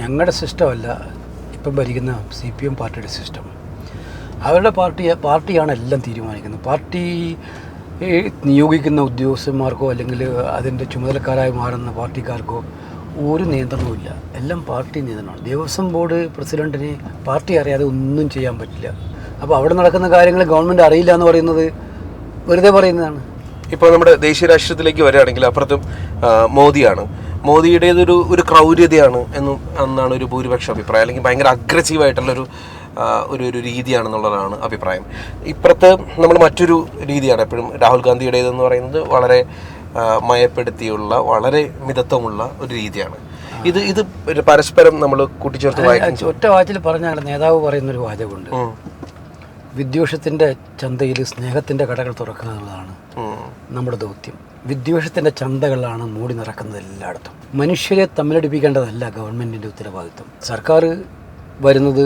ഞങ്ങളുടെ സിസ്റ്റമല്ല ഇപ്പം ഭരിക്കുന്ന CPM പാർട്ടിയുടെ സിസ്റ്റം. അവരുടെ പാർട്ടിയാണ് എല്ലാം തീരുമാനിക്കുന്നത്. പാർട്ടി നിയോഗിക്കുന്ന ഉദ്യോഗസ്ഥന്മാർക്കോ അല്ലെങ്കിൽ അതിൻ്റെ ചുമതലക്കാരായി മാറുന്ന പാർട്ടിക്കാർക്കോ ഒരു നിയന്ത്രണവുമില്ല. എല്ലാം പാർട്ടി നിയന്ത്രണമാണ്. ദേവസ്വം ബോർഡ് പ്രസിഡന്റിന് പാർട്ടി അറിയാതെ ഒന്നും ചെയ്യാൻ പറ്റില്ല. അപ്പോൾ അവിടെ നടക്കുന്ന കാര്യങ്ങൾ ഗവൺമെൻറ് അറിയില്ല എന്ന് പറയുന്നത് വെറുതെ പറയുന്നതാണ്. ഇപ്പോൾ നമ്മുടെ ദേശീയ രാഷ്ട്രീയത്തിലേക്ക് വരികയാണെങ്കിൽ അപ്പുറത്തും മോദിയാണ്. മോദിയുടേതൊരു ക്രൗര്യതയാണ് എന്നാണ് ഒരു ഭൂരിപക്ഷ അഭിപ്രായം, അല്ലെങ്കിൽ ഭയങ്കര അഗ്രസീവായിട്ടുള്ളൊരു ഒരു രീതിയാണെന്നുള്ളതാണ് അഭിപ്രായം. ഇപ്പുറത്ത് നമ്മൾ മറ്റൊരു രീതിയാണ് എപ്പോഴും രാഹുൽ ഗാന്ധിയുടേതെന്ന് പറയുന്നത് വളരെ മയപ്പെടുത്തിയുള്ള വളരെ മിതത്വമുള്ള ഒരു രീതിയാണ്. ഇത് പരസ്പരം നമ്മൾ കൂട്ടിച്ചേർത്ത് വായിക്കും. ഒറ്റ വാച്ചിൽ പറഞ്ഞാൽ നേതാവ് പറയുന്നൊരു വാചകമുണ്ട്, വിദ്വേഷത്തിൻ്റെ ചന്തയിൽ സ്നേഹത്തിൻ്റെ കടകൾ തുറക്കുക എന്നുള്ളതാണ് നമ്മുടെ ദൗത്യം. വിദ്വേഷത്തിൻ്റെ ചന്തകളാണ് മൂടി നിറക്കുന്നത് എല്ലായിടത്തും. മനുഷ്യരെ തമ്മിലടിപ്പിക്കേണ്ടതല്ല ഗവൺമെൻറ്റിൻ്റെ ഉത്തരവാദിത്വം. സർക്കാർ വരുന്നത്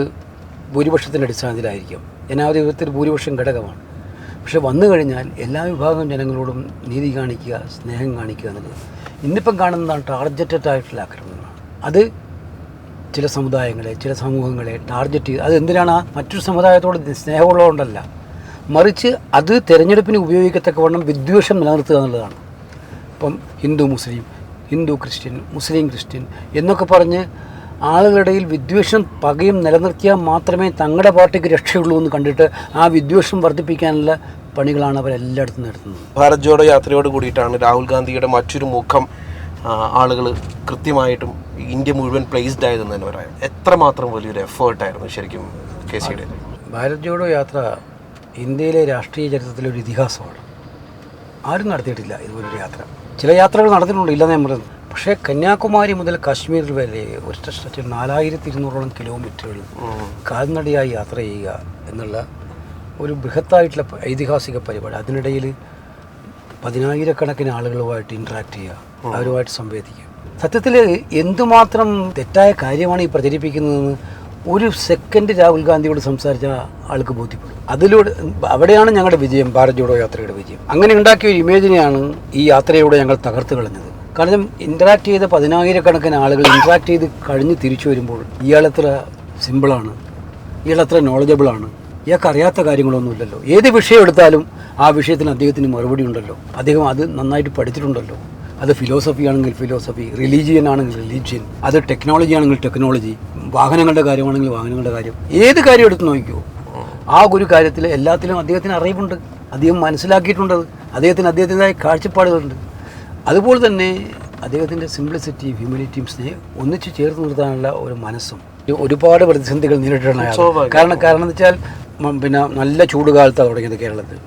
ഭൂരിപക്ഷത്തിൻ്റെ അടിസ്ഥാനത്തിലായിരിക്കും. ജനാധിപത്യത്തിൽ ഭൂരിപക്ഷം ഘടകമാണ്. പക്ഷെ വന്നു കഴിഞ്ഞാൽ എല്ലാ വിഭാഗം ജനങ്ങളോടും നീതി കാണിക്കുക, സ്നേഹം കാണിക്കുക എന്നുള്ളത് ഇന്നിപ്പം കാണുന്നതാണ് ടാർഗറ്റഡ് ആയിട്ടുള്ള ആക്രമണങ്ങളാണ്. അത് ചില സമുദായങ്ങളെ, ചില സമൂഹങ്ങളെ ടാർഗറ്റ് ചെയ്ത്, അത് എന്തിനാണ് മറ്റൊരു സമുദായത്തോട് സ്നേഹമുള്ളതുകൊണ്ടല്ല, മറിച്ച് അത് തിരഞ്ഞെടുപ്പിന് ഉപയോഗിക്കത്തക്കവണ്ണം വിദ്വേഷം നിലനിർത്തുക എന്നുള്ളതാണ്. ഇപ്പം ഹിന്ദു മുസ്ലിം, ഹിന്ദു ക്രിസ്ത്യൻ, മുസ്ലിം ക്രിസ്ത്യൻ എന്നൊക്കെ പറഞ്ഞ് ആളുകളുടെ വിദ്വേഷം പകയും നിലനിർത്തിയാൽ മാത്രമേ തങ്ങളുടെ പാർട്ടിക്ക് രക്ഷയുള്ളൂ എന്ന് കണ്ടിട്ട് ആ വിദ്വേഷം വർദ്ധിപ്പിക്കാനുള്ള പണികളാണ് അവരെല്ലായിടത്തും നടത്തുന്നത്. ഭാരത് ജോഡോ യാത്രയോട് കൂടിയിട്ടാണ് രാഹുൽ ഗാന്ധിയുടെ മറ്റൊരു മുഖം ആളുകൾ കൃത്യമായിട്ടും ഇന്ത്യ മുഴുവൻ പ്ലേസ്ഡ് ആയതെന്ന് തന്നെ പറയാം. എത്രമാത്രം വലിയൊരു എഫേർട്ടായിരുന്നു ശരിക്കും KCയുടെ. ഭാരത് ജോഡോ യാത്ര ഇന്ത്യയിലെ രാഷ്ട്രീയ ചരിത്രത്തിലൊരു ഇതിഹാസമാണ്. ആരും നടത്തിയിട്ടില്ല ഇതുപോലൊരു യാത്ര. ചില യാത്രകൾ നടത്തിയിട്ടുണ്ട്, ഇല്ലെന്ന് ഞാൻ പറയുന്നത്. പക്ഷേ കന്യാകുമാരി മുതൽ കാശ്മീർ വരെ ഒരു സ്ട്രെച്ചിൽ 4200 കിലോമീറ്ററുകൾ കാൽനടയായി യാത്ര ചെയ്യുക എന്നുള്ള ഒരു ബൃഹത്തായിട്ടുള്ള ഐതിഹാസിക പരിപാടി. അതിനിടയിൽ 10,000-കണക്കിന് ആളുകളുമായിട്ട് ഇൻട്രാക്ട് ചെയ്യുക, അവരുമായിട്ട് സംവേദിക്കുക. സത്യത്തിൽ എന്തുമാത്രം തെറ്റായ കാര്യമാണ് ഈ പ്രചരിപ്പിക്കുന്നതെന്ന് ഒരു സെക്കൻഡ് രാഹുൽ ഗാന്ധിയോട് സംസാരിച്ച ആൾക്ക് ബോധ്യപ്പെടും. അവിടെയാണ് ഞങ്ങളുടെ വിജയം, ഭാരത് ജോഡോ യാത്രയുടെ വിജയം. അങ്ങനെ ഉണ്ടാക്കിയ ഒരു ഇമേജിനെയാണ് ഈ യാത്രയോടെ ഞങ്ങൾ തകർത്ത് കളഞ്ഞത്. കാരണം ഇൻട്രാക്ട് ചെയ്ത 10,000-കണക്കിന് ആളുകൾ ഇൻട്രാക്ട് ചെയ്ത് കഴിഞ്ഞ് തിരിച്ചു വരുമ്പോൾ ഇയാളെത്ര സിമ്പിളാണ്, ഇയാളെത്ര നോളജബിളാണ്, ഇയാൾക്ക് അറിയാത്ത കാര്യങ്ങളൊന്നുമില്ലല്ലോ. ഏത് വിഷയം എടുത്താലും ആ വിഷയത്തിന് അദ്ദേഹത്തിന് മറുപടി ഉണ്ടല്ലോ, അദ്ദേഹം അത് നന്നായിട്ട് പഠിച്ചിട്ടുണ്ടല്ലോ. അത് ഫിലോസഫി ആണെങ്കിൽ ഫിലോസഫി, റിലീജിയൻ ആണെങ്കിൽ റിലീജിയൻ, അത് ടെക്നോളജി ആണെങ്കിൽ ടെക്നോളജി, വാഹനങ്ങളുടെ കാര്യമാണെങ്കിൽ വാഹനങ്ങളുടെ കാര്യം, ഏത് കാര്യം എടുത്ത് നോക്കിയോ ആ ഒരു കാര്യത്തിൽ എല്ലാത്തിലും അദ്ദേഹത്തിന് അറിവുണ്ട്, അദ്ദേഹം മനസ്സിലാക്കിയിട്ടുണ്ട്, അദ്ദേഹത്തിൻ്റെതായ കാഴ്ചപ്പാടുകളുണ്ട്. അതുപോലെ തന്നെ അദ്ദേഹത്തിൻ്റെ സിംപ്ലിസിറ്റിയും ഹ്യൂമിനിറ്റിയും ഒന്നിച്ച് ചേർത്ത് നിർത്താനുള്ള ഒരു മനസ്സും. ഒരുപാട് പ്രതിസന്ധികൾ നേരിട്ടാണ്. കാരണം എന്ന് വെച്ചാൽ പിന്നെ നല്ല ചൂടുകാലത്താണ് തുടങ്ങിയത് കേരളത്തിൽ,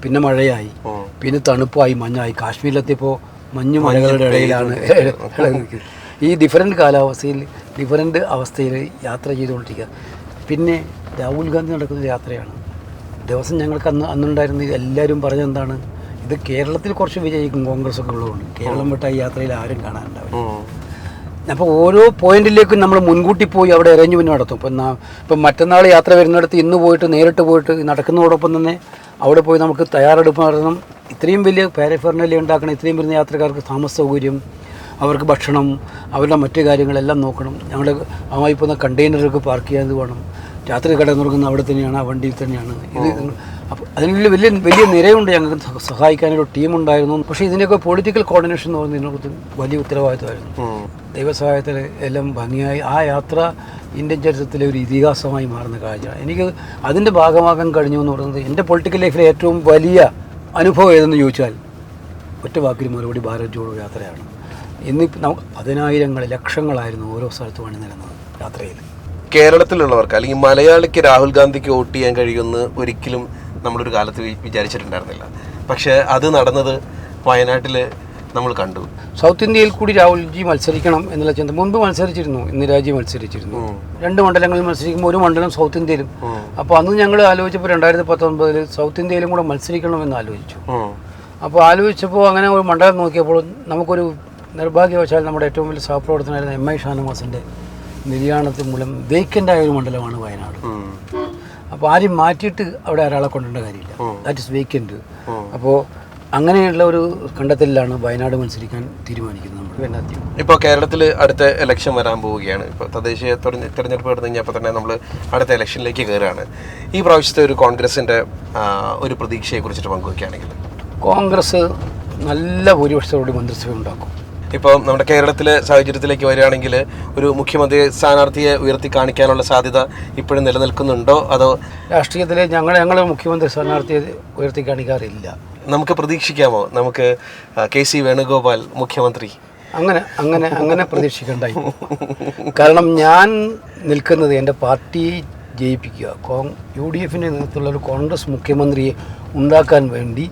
പിന്നെ മഴയായി, പിന്നെ തണുപ്പായി, മഞ്ഞായി. കാശ്മീരിലെത്തിയപ്പോൾ മഞ്ഞു മലകളുടെ ഇടയിലാണ് ഈ ഡിഫറൻറ്റ് കാലാവസ്ഥയിൽ ഡിഫറൻറ്റ് അവസ്ഥയിൽ യാത്ര ചെയ്തുകൊണ്ടിരിക്കുക. പിന്നെ രാഹുൽ ഗാന്ധി നടക്കുന്ന യാത്രയാണ്. ദിവസം ഞങ്ങൾക്ക് അന്നുണ്ടായിരുന്ന എല്ലാവരും പറഞ്ഞെന്താണ്, ഇത് കേരളത്തിൽ കുറച്ച് വിജയിക്കും കോൺഗ്രസ് ഒക്കെ ഉള്ളതുകൊണ്ട്, കേരളം വിട്ട ഈ യാത്രയിൽ ആരും കാണാനുണ്ടാവില്ല. അപ്പോൾ ഓരോ പോയിന്റിലേക്കും നമ്മൾ മുൻകൂട്ടി പോയി അവിടെ അറേഞ്ച്മെൻറ്റ് നടത്തും. ഇപ്പം മറ്റന്നാൾ യാത്ര വരുന്നിടത്ത് ഇന്ന് പോയിട്ട് നേരിട്ട് പോയിട്ട് നടക്കുന്നതോടൊപ്പം തന്നെ അവിടെ പോയി നമുക്ക് തയ്യാറെടുപ്പ് നടത്തണം. ഇത്രയും വലിയ പാരഫെർണലി ഉണ്ടാക്കണം. ഇത്രയും വരുന്ന യാത്രക്കാർക്ക് താമസ സൗകര്യം, അവർക്ക് ഭക്ഷണം, അവരുടെ മറ്റു കാര്യങ്ങളെല്ലാം നോക്കണം. ഞങ്ങളുടെ ആയി പോകുന്ന കണ്ടെയ്നറൊക്കെ പാർക്ക് ചെയ്യാൻ വേണം. രാത്രി കിടന്നുറങ്ങുന്ന അവിടെ തന്നെയാണ്, ആ വണ്ടിയിൽ തന്നെയാണ് ഇത്. അപ്പോൾ അതിനുള്ള വലിയ വലിയ നിരയുണ്ട്. ഞങ്ങൾക്ക് സഹായിക്കാനൊരു ടീമുണ്ടായിരുന്നു. പക്ഷേ ഇതിൻ്റെയൊക്കെ പൊളിറ്റിക്കൽ കോർഡിനേഷൻ എന്ന് പറയുന്നതിനകത്ത് വലിയ ഉത്തരവാദിത്തമായിരുന്നു. ദൈവസഹായത്തിൽ എല്ലാം ഭംഗിയായി ആ യാത്ര ഇന്ത്യൻ ചരിത്രത്തിലെ ഒരു ഇതിഹാസമായി മാറുന്ന കാഴ്ചയാണ്. എനിക്ക് അതിൻ്റെ ഭാഗമാകാൻ കഴിഞ്ഞു എന്ന് പറയുന്നത് എൻ്റെ പൊളിറ്റിക്കൽ ലൈഫിലെ ഏറ്റവും വലിയ അനുഭവം ഏതെന്ന് ചോദിച്ചാൽ ഒറ്റ വാക്കിൽ മറുപടി ഭാരത് ജോഡോ യാത്രയാണ്. ഇന്നിപ്പോൾ നമുക്ക് 10,000 ലക്ഷങ്ങളായിരുന്നു ഓരോ സ്ഥലത്തും അണിനിരുന്നത് യാത്രയിൽ. കേരളത്തിലുള്ളവർക്ക് അല്ലെങ്കിൽ മലയാളിക്ക് രാഹുൽ ഗാന്ധിക്ക് വോട്ട് ചെയ്യാൻ കഴിയുമെന്ന് ഒരിക്കലും നമ്മളൊരു കാലത്ത് വിചാരിച്ചിട്ടുണ്ടായിരുന്നില്ല. പക്ഷേ അത് നടന്നത് വയനാട്ടിൽ നമ്മൾ കണ്ടു. സൗത്ത് ഇന്ത്യയിൽ കൂടി രാഹുൽജി മത്സരിക്കണം എന്നുള്ള ചിന്ത മുൻപ് മത്സരിച്ചിരുന്നു, ഇന്ദിരാജി മത്സരിച്ചിരുന്നു. 2 മണ്ഡലങ്ങളിൽ മത്സരിക്കുമ്പോൾ 1 മണ്ഡലം സൗത്ത് ഇന്ത്യയിലും. അപ്പോൾ അന്ന് ഞങ്ങൾ ആലോചിച്ചപ്പോൾ 2019 സൗത്ത് ഇന്ത്യയിലും കൂടെ മത്സരിക്കണമെന്ന് ആലോചിച്ചു. അപ്പോൾ ആലോചിച്ചപ്പോൾ അങ്ങനെ ഒരു മണ്ഡലം നോക്കിയപ്പോൾ നമുക്കൊരു നിർഭാഗ്യവശാൽ നമ്മുടെ ഏറ്റവും വലിയ സഹപ്രവർത്തനമായിരുന്ന MI ഷാനവാസിൻ്റെ നിര്യാണത്തിന് മൂലം വേക്കൻ്റായ ഒരു മണ്ഡലമാണ് വയനാട്. അപ്പോൾ ആരും മാറ്റിയിട്ട് അവിടെ ഒരാളെ കൊണ്ടുവരേണ്ട കാര്യമില്ല, ദാറ്റ് ഇസ് വേക്കൻറ്റ്. അപ്പോൾ അങ്ങനെയുള്ള ഒരു കണ്ടെത്തലിലാണ് വയനാട് മത്സരിക്കാൻ തീരുമാനിക്കുന്നത് നമ്മൾ വേണ്ടാദ്യം. ഇപ്പോൾ കേരളത്തിൽ അടുത്ത ഇലക്ഷൻ വരാൻ പോവുകയാണ്. ഇപ്പോൾ തദ്ദേശീയ തിരഞ്ഞെടുപ്പ് നടന്നു കഴിഞ്ഞപ്പോൾ തന്നെ നമ്മൾ അടുത്ത ഇലക്ഷനിലേക്ക് കയറുകയാണ്. ഈ പ്രാവശ്യത്തെ ഒരു കോൺഗ്രസിൻ്റെ ഒരു പ്രതീക്ഷയെ കുറിച്ചിട്ട് പങ്കുവയ്ക്കുകയാണെങ്കിൽ കോൺഗ്രസ് നല്ല ഭൂരിപക്ഷത്തോടെ മന്ത്രിസഭ ഉണ്ടാക്കും. ഇപ്പോൾ നമ്മുടെ കേരളത്തിലെ സാഹചര്യത്തിലേക്ക് വരികയാണെങ്കിൽ ഒരു മുഖ്യമന്ത്രി സ്ഥാനാർത്ഥിയെ ഉയർത്തി കാണിക്കാനുള്ള സാധ്യത ഇപ്പോഴും നിലനിൽക്കുന്നുണ്ടോ, അതോ രാഷ്ട്രീയത്തിലെ ഞങ്ങൾ മുഖ്യമന്ത്രി സ്ഥാനാർത്ഥിയെ ഉയർത്തി കാണിക്കാറില്ല? നമുക്ക് പ്രതീക്ഷിക്കാമോ നമുക്ക് KC വേണുഗോപാൽ മുഖ്യമന്ത്രി? അങ്ങനെ പ്രതീക്ഷിക്കണ്ടായി. കാരണം ഞാൻ നിൽക്കുന്നത് എൻ്റെ പാർട്ടിയെ ജയിപ്പിക്കുക, UDFിൻ്റെ നേതൃത്വത്തിലുള്ള ഒരു കോൺഗ്രസ് മുഖ്യമന്ത്രിയെ ഉണ്ടാക്കാൻ വേണ്ടി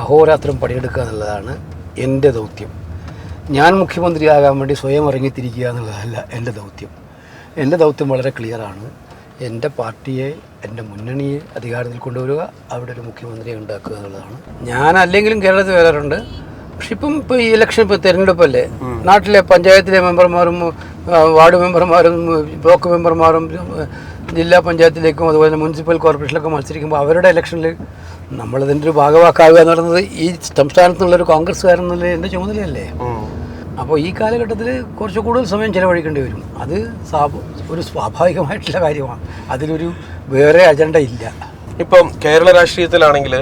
അഹോരാത്രം പണിയെടുക്കുക എന്നുള്ളതാണ് എൻ്റെ ദൗത്യം. ഞാൻ മുഖ്യമന്ത്രിയാകാൻ വേണ്ടി സ്വയം ഇറങ്ങിത്തിരിക്കുക എന്നുള്ളതല്ല എൻ്റെ ദൗത്യം. എൻ്റെ ദൗത്യം വളരെ ക്ലിയറാണ്. എൻ്റെ പാർട്ടിയെ, എൻ്റെ മുന്നണിയെ അധികാരത്തിൽ കൊണ്ടുവരിക, അവിടെ ഒരു മുഖ്യമന്ത്രിയെ ഉണ്ടാക്കുക എന്നുള്ളതാണ്. ഞാൻ അല്ലെങ്കിലും കേരളത്തിൽ വരാറുണ്ട്. പക്ഷെ ഇപ്പോൾ ഈ ഇലക്ഷൻ, ഇപ്പോൾ തിരഞ്ഞെടുപ്പല്ലേ, നാട്ടിലെ പഞ്ചായത്തിലെ മെമ്പർമാരും വാർഡ് മെമ്പർമാരും ബ്ലോക്ക് മെമ്പർമാരും ജില്ലാ പഞ്ചായത്തിലേക്കും അതുപോലെ മുനിസിപ്പൽ കോർപ്പറേഷനിലൊക്കെ മത്സരിക്കുമ്പോൾ അവരുടെ ഇലക്ഷനിൽ നമ്മളതിൻ്റെ ഒരു ഭാഗവാക്കാവുക എന്ന് പറയുന്നത് ഈ സംസ്ഥാനത്തുള്ളൊരു കോൺഗ്രസ്സുകാരൻ എന്നുള്ള എൻ്റെ ചുമതലയല്ലേ. അപ്പോൾ ഈ കാലഘട്ടത്തിൽ കുറച്ച് കൂടുതൽ സമയം ചിലവഴിക്കേണ്ടി വരും. അത് ഒരു സ്വാഭാവികമായിട്ടുള്ള കാര്യമാണ്. അതിലൊരു വേറെ അജണ്ട ഇല്ല. ഇപ്പം കേരള രാഷ്ട്രീയത്തിലാണെങ്കിൽ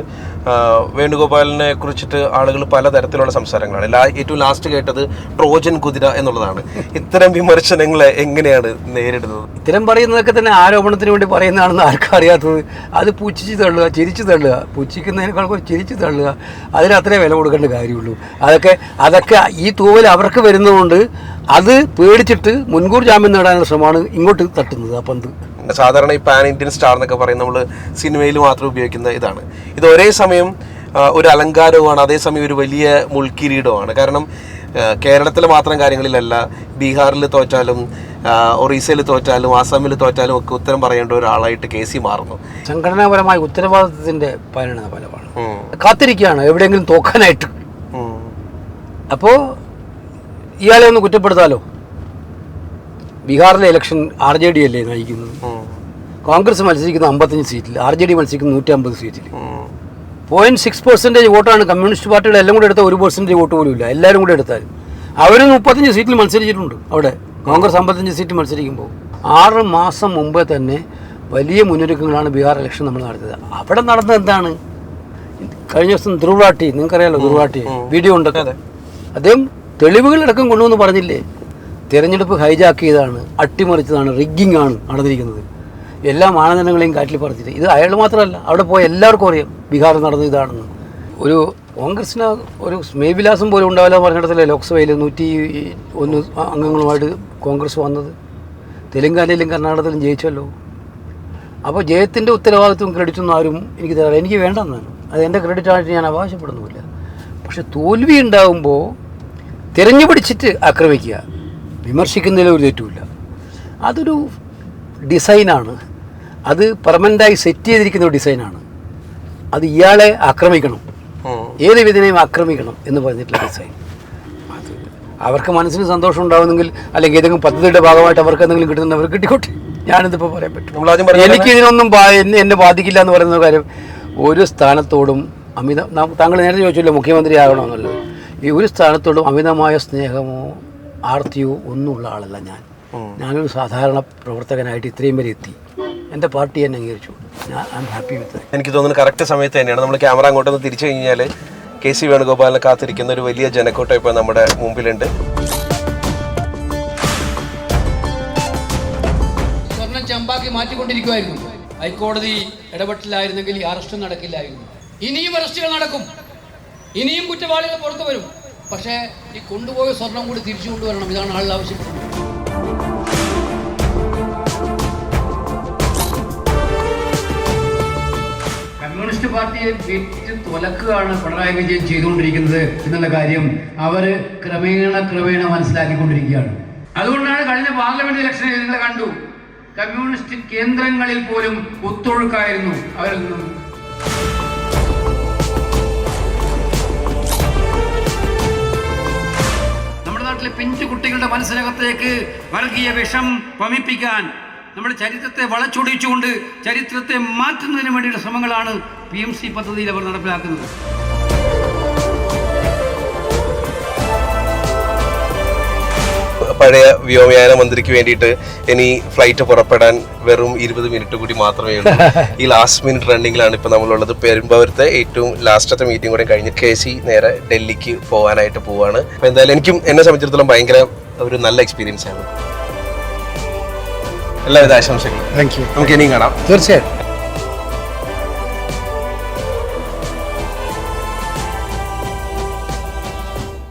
വേണുഗോപാലിനെ കുറിച്ചിട്ട് ആളുകൾ പലതരത്തിലുള്ള സംസാരങ്ങളാണ്. ഏറ്റവും ലാസ്റ്റ് കേട്ടത് ട്രോജൻ കുതിര എന്നുള്ളതാണ്. ഇത്തരം വിമർശനങ്ങളെ എങ്ങനെയാണ് നേരിടുന്നത്? ഇത്തരം പറയുന്നതൊക്കെ തന്നെ ആരോപണത്തിന് വേണ്ടി പറയുന്നതാണെന്ന് ആർക്കും അറിയാത്തത്. അത് പുച്ഛിച്ച് തള്ളുക, ചിരിച്ചു തള്ളുക. പുച്ഛിക്കുന്നതിനേക്കാൾ ചിരിച്ചു തള്ളുക, അതിന് അത്രേ വില കൊടുക്കേണ്ട കാര്യമുള്ളൂ. അതൊക്കെ ഈ തൂവൽ അവർക്ക് വരുന്നതുകൊണ്ട് അത് പേടിച്ചിട്ട് മുൻകൂർ ജാമ്യം നേടാനുള്ള ശ്രമമാണ് ഇങ്ങോട്ട് തട്ടുന്നത് ആ പന്ത്. സാധാരണ ഈ പാൻ ഇന്ത്യൻ സ്റ്റാർ എന്നൊക്കെ പറയും, നമ്മൾ സിനിമയിൽ മാത്രം ഉപയോഗിക്കുന്ന ഇതാണ്. ഇത് ഒരേ സമയം ഒരു അലങ്കാരവുമാണ്, അതേസമയം ഒരു വലിയ മുൾക്കിരീടമാണ്. കാരണം കേരളത്തിലെ മാത്രം കാര്യങ്ങളിലല്ല, ബീഹാറിൽ തോറ്റാലും ഒറീസയിൽ തോറ്റാലും ആസാമിൽ തോറ്റാലും ഒക്കെ ഉത്തരം പറയേണ്ട ഒരാളായിട്ട് KC മാറുന്നു. സംഘടനാപരമായ ഉത്തരവാദിത്വത്തിന്റെ ഫലമാണ്. കാത്തിരിക്കുകയാണ് എവിടെയെങ്കിലും തോക്കാനായിട്ട്. അപ്പോൾ ഇയാളെ ഒന്ന് കുറ്റപ്പെടുത്താലോ. ബീഹാറിലെ ഇലക്ഷൻ RJD അല്ലേ നയിക്കുന്നത്. കോൺഗ്രസ് മത്സരിക്കുന്ന 55 സീറ്റിൽ, RJD മത്സരിക്കുന്ന 150 സീറ്റിൽ. 0.6% വോട്ടാണ്. കമ്മ്യൂണിസ്റ്റ് പാർട്ടികൾ എല്ലാം കൂടെ എടുത്താൽ 1% വോട്ട് പോലും ഇല്ല. എല്ലാവരും കൂടെ എടുത്താൽ അവർ 35 സീറ്റിൽ മത്സരിച്ചിട്ടുണ്ട്. അവിടെ കോൺഗ്രസ് 55 സീറ്റ് മത്സരിക്കുമ്പോൾ 6 മാസം മുമ്പേ തന്നെ വലിയ മുന്നൊരുക്കങ്ങളാണ് ബീഹാർ ഇലക്ഷൻ നമ്മൾ നടത്തിയത്. അവിടെ നടന്നത് എന്താണ്? കഴിഞ്ഞ ദിവസം ധ്രുവാട്ടി, നിങ്ങൾക്കറിയാലോ ധ്രുവാട്ടി, വീഡിയോ ഉണ്ടൊക്കെ. അദ്ദേഹം തെളിവുകളടക്കം കൊണ്ടുവന്ന് പറഞ്ഞില്ലേ, തിരഞ്ഞെടുപ്പ് ഹൈജാക്ക് ചെയ്തതാണ്, അട്ടിമറിച്ചതാണ്, റിഗ്ഗിംഗ് ആണ് നടന്നിരിക്കുന്നത്. എല്ലാ മാനദണ്ഡങ്ങളെയും കാറ്റിൽ പറത്തിയിട്ട്. ഇത് അയാൾ മാത്രമല്ല, അവിടെ പോയ എല്ലാവർക്കും അറിയാം ബീഹാറിൽ നടന്നത് ഇതാണെന്ന്. ഒരു കോൺഗ്രസിന് ഒരു സ്മേവിലാസം പോലും ഉണ്ടാവില്ല പറഞ്ഞിടത്തല്ലേ ലോക്സഭയിൽ 101 അംഗങ്ങളുമായിട്ട് കോൺഗ്രസ് വന്നത്. തെലങ്കാനയിലും കർണാടകത്തിലും ജയിച്ചല്ലോ. അപ്പോൾ ജയത്തിൻ്റെ ഉത്തരവാദിത്വം ക്രെഡിറ്റൊന്നും ആരും എനിക്ക് തരാം, എനിക്ക് വേണ്ടെന്നാണ്. അത് എൻ്റെ ക്രെഡിറ്റായിട്ട് ഞാൻ അവകാശപ്പെടുന്നുമില്ല. പക്ഷെ തോൽവി ഉണ്ടാകുമ്പോൾ തിരഞ്ഞു പിടിച്ചിട്ട് ആക്രമിക്കുക, വിമർശിക്കുന്നതിൽ ഒരു തെറ്റുമില്ല. അതൊരു ഡിസൈനാണ്. അത് പെർമനൻ്റായി സെറ്റ് ചെയ്തിരിക്കുന്ന ഒരു ഡിസൈനാണ്. അത് ഇയാളെ ആക്രമിക്കണം, ഏത് വിധനെയും ആക്രമിക്കണം എന്ന് പറഞ്ഞിട്ടുള്ള ഡിസൈൻ. അത് അവർക്ക് മനസ്സിന് സന്തോഷം ഉണ്ടാവുന്നെങ്കിൽ, അല്ലെങ്കിൽ ഏതെങ്കിലും പദ്ധതിയുടെ ഭാഗമായിട്ട് അവർക്ക് എന്തെങ്കിലും കിട്ടുന്നുണ്ട്, അവർ കിട്ടിക്കോട്ടെ. ഞാനിതിപ്പോൾ പറയാൻ പറ്റും. എനിക്ക് ഇതിനൊന്നും എന്നെ ബാധിക്കില്ല എന്ന് പറയുന്ന കാര്യം. ഒരു സ്ഥാനത്തോടും താങ്കൾ നേരത്തെ ചോദിച്ചല്ലോ മുഖ്യമന്ത്രി ആകണമെന്നുള്ളത്. ഈ ഒരു സ്ഥാനത്തോടും അമിതമായ സ്നേഹമോ ആർത്തിയോ ഒന്നുമുള്ള ആളല്ല ഞാൻ. ഞാനൊരു സാധാരണ പ്രവർത്തകനായിട്ട് ഇത്രയും വരെ എത്തി. എൻ്റെ പാർട്ടി എന്നെ അംഗീകരിച്ചു. I am happy with. എനിക്ക് തോന്നുന്നു കറക്റ്റ് സമയത്ത് തന്നെയാണ് നമ്മൾ ക്യാമറ അങ്ങോട്ടൊന്ന് തിരിച്ചു കഴിഞ്ഞാൽ KC വേണുഗോപാലിനെ കാത്തിരിക്കുന്ന ഒരു വലിയ ജനക്കൂട്ടം ഇപ്പോൾ നമ്മുടെ മുമ്പിലുണ്ട്. സ്വർണം ചമ്പാക്കി മാറ്റിക്കൊണ്ടിരിക്കുമായിരുന്നു. ഹൈക്കോടതി ഇടപെട്ടില്ലായിരുന്നെങ്കിൽ ഈ അറസ്റ്റ് നടക്കില്ലായിരുന്നു. ഇനിയും അറസ്റ്റുകൾ നടക്കും, ഇനിയും കുറ്റവാളികൾ പുറത്തു വരും. പക്ഷേ ഈ കൊണ്ടുപോയ സ്വർണം കൂടി തിരിച്ചു കൊണ്ടുവരണം. ഇതാണ് ആളുകൾ ആവശ്യപ്പെടുന്നത്. കമ്മ്യൂണിസ്റ്റ് പാർട്ടിയെ തുലക്കുകയാണ് പിണറായി വിജയൻ ചെയ്തുകൊണ്ടിരിക്കുന്നത് എന്നുള്ള കാര്യം അവർ ക്രമേണ മനസ്സിലാക്കിക്കൊണ്ടിരിക്കുകയാണ്. അതുകൊണ്ടാണ് കഴിഞ്ഞ പാർലമെന്റ് ഇലക്ഷനിൽ നിങ്ങൾ കണ്ടു, കമ്മ്യൂണിസ്റ്റ് കേന്ദ്രങ്ങളിൽ പോലും ഒത്തൊഴുക്കായിരുന്നു അവരിൽ നിന്നും. നമ്മുടെ നാട്ടിലെ പിഞ്ചു കുട്ടികളുടെ മനസ്സിനകത്തേക്ക് വർഗീയ വിഷം വമിപ്പിക്കാൻ, നമ്മുടെ ചരിത്രത്തെ വളച്ചൊടിച്ചുകൊണ്ട് ചരിത്രത്തെ മാറ്റുന്നതിന് വേണ്ടിയുള്ള ശ്രമങ്ങളാണ് PMC പദ്ധതിയിൽ അവർ നടപ്പിലാക്കുന്നത്. പഴയ വ്യോമയാന മന്ത്രിക്ക് വേണ്ടിയിട്ട് ഇനി ഫ്ലൈറ്റ് പുറപ്പെടാൻ വെറും 20 മിനിറ്റ് കൂടി മാത്രമേ ഉള്ളൂ. ഈ ലാസ്റ്റ് മിനിറ്റ് റണ്ണിങ്ങിലാണ് ഇപ്പോൾ നമ്മളുള്ളത്. പെരുമ്പാവൂരത്തെ ഏറ്റവും ലാസ്റ്റത്തെ മീറ്റിംഗ് കൂടെ കഴിഞ്ഞ് KC നേരെ ഡൽഹിക്ക് പോകാനായിട്ട് പോവാണ്. അപ്പോൾ എന്തായാലും എനിക്കും എന്നെ സംബന്ധിച്ചിടത്തോളം ഭയങ്കര ഒരു നല്ല എക്സ്പീരിയൻസ് ആണ്. എല്ലാവിധ ആശംസകളും. Thank you. നമുക്ക് ഇനിയും കാണാം. തീർച്ചയായും.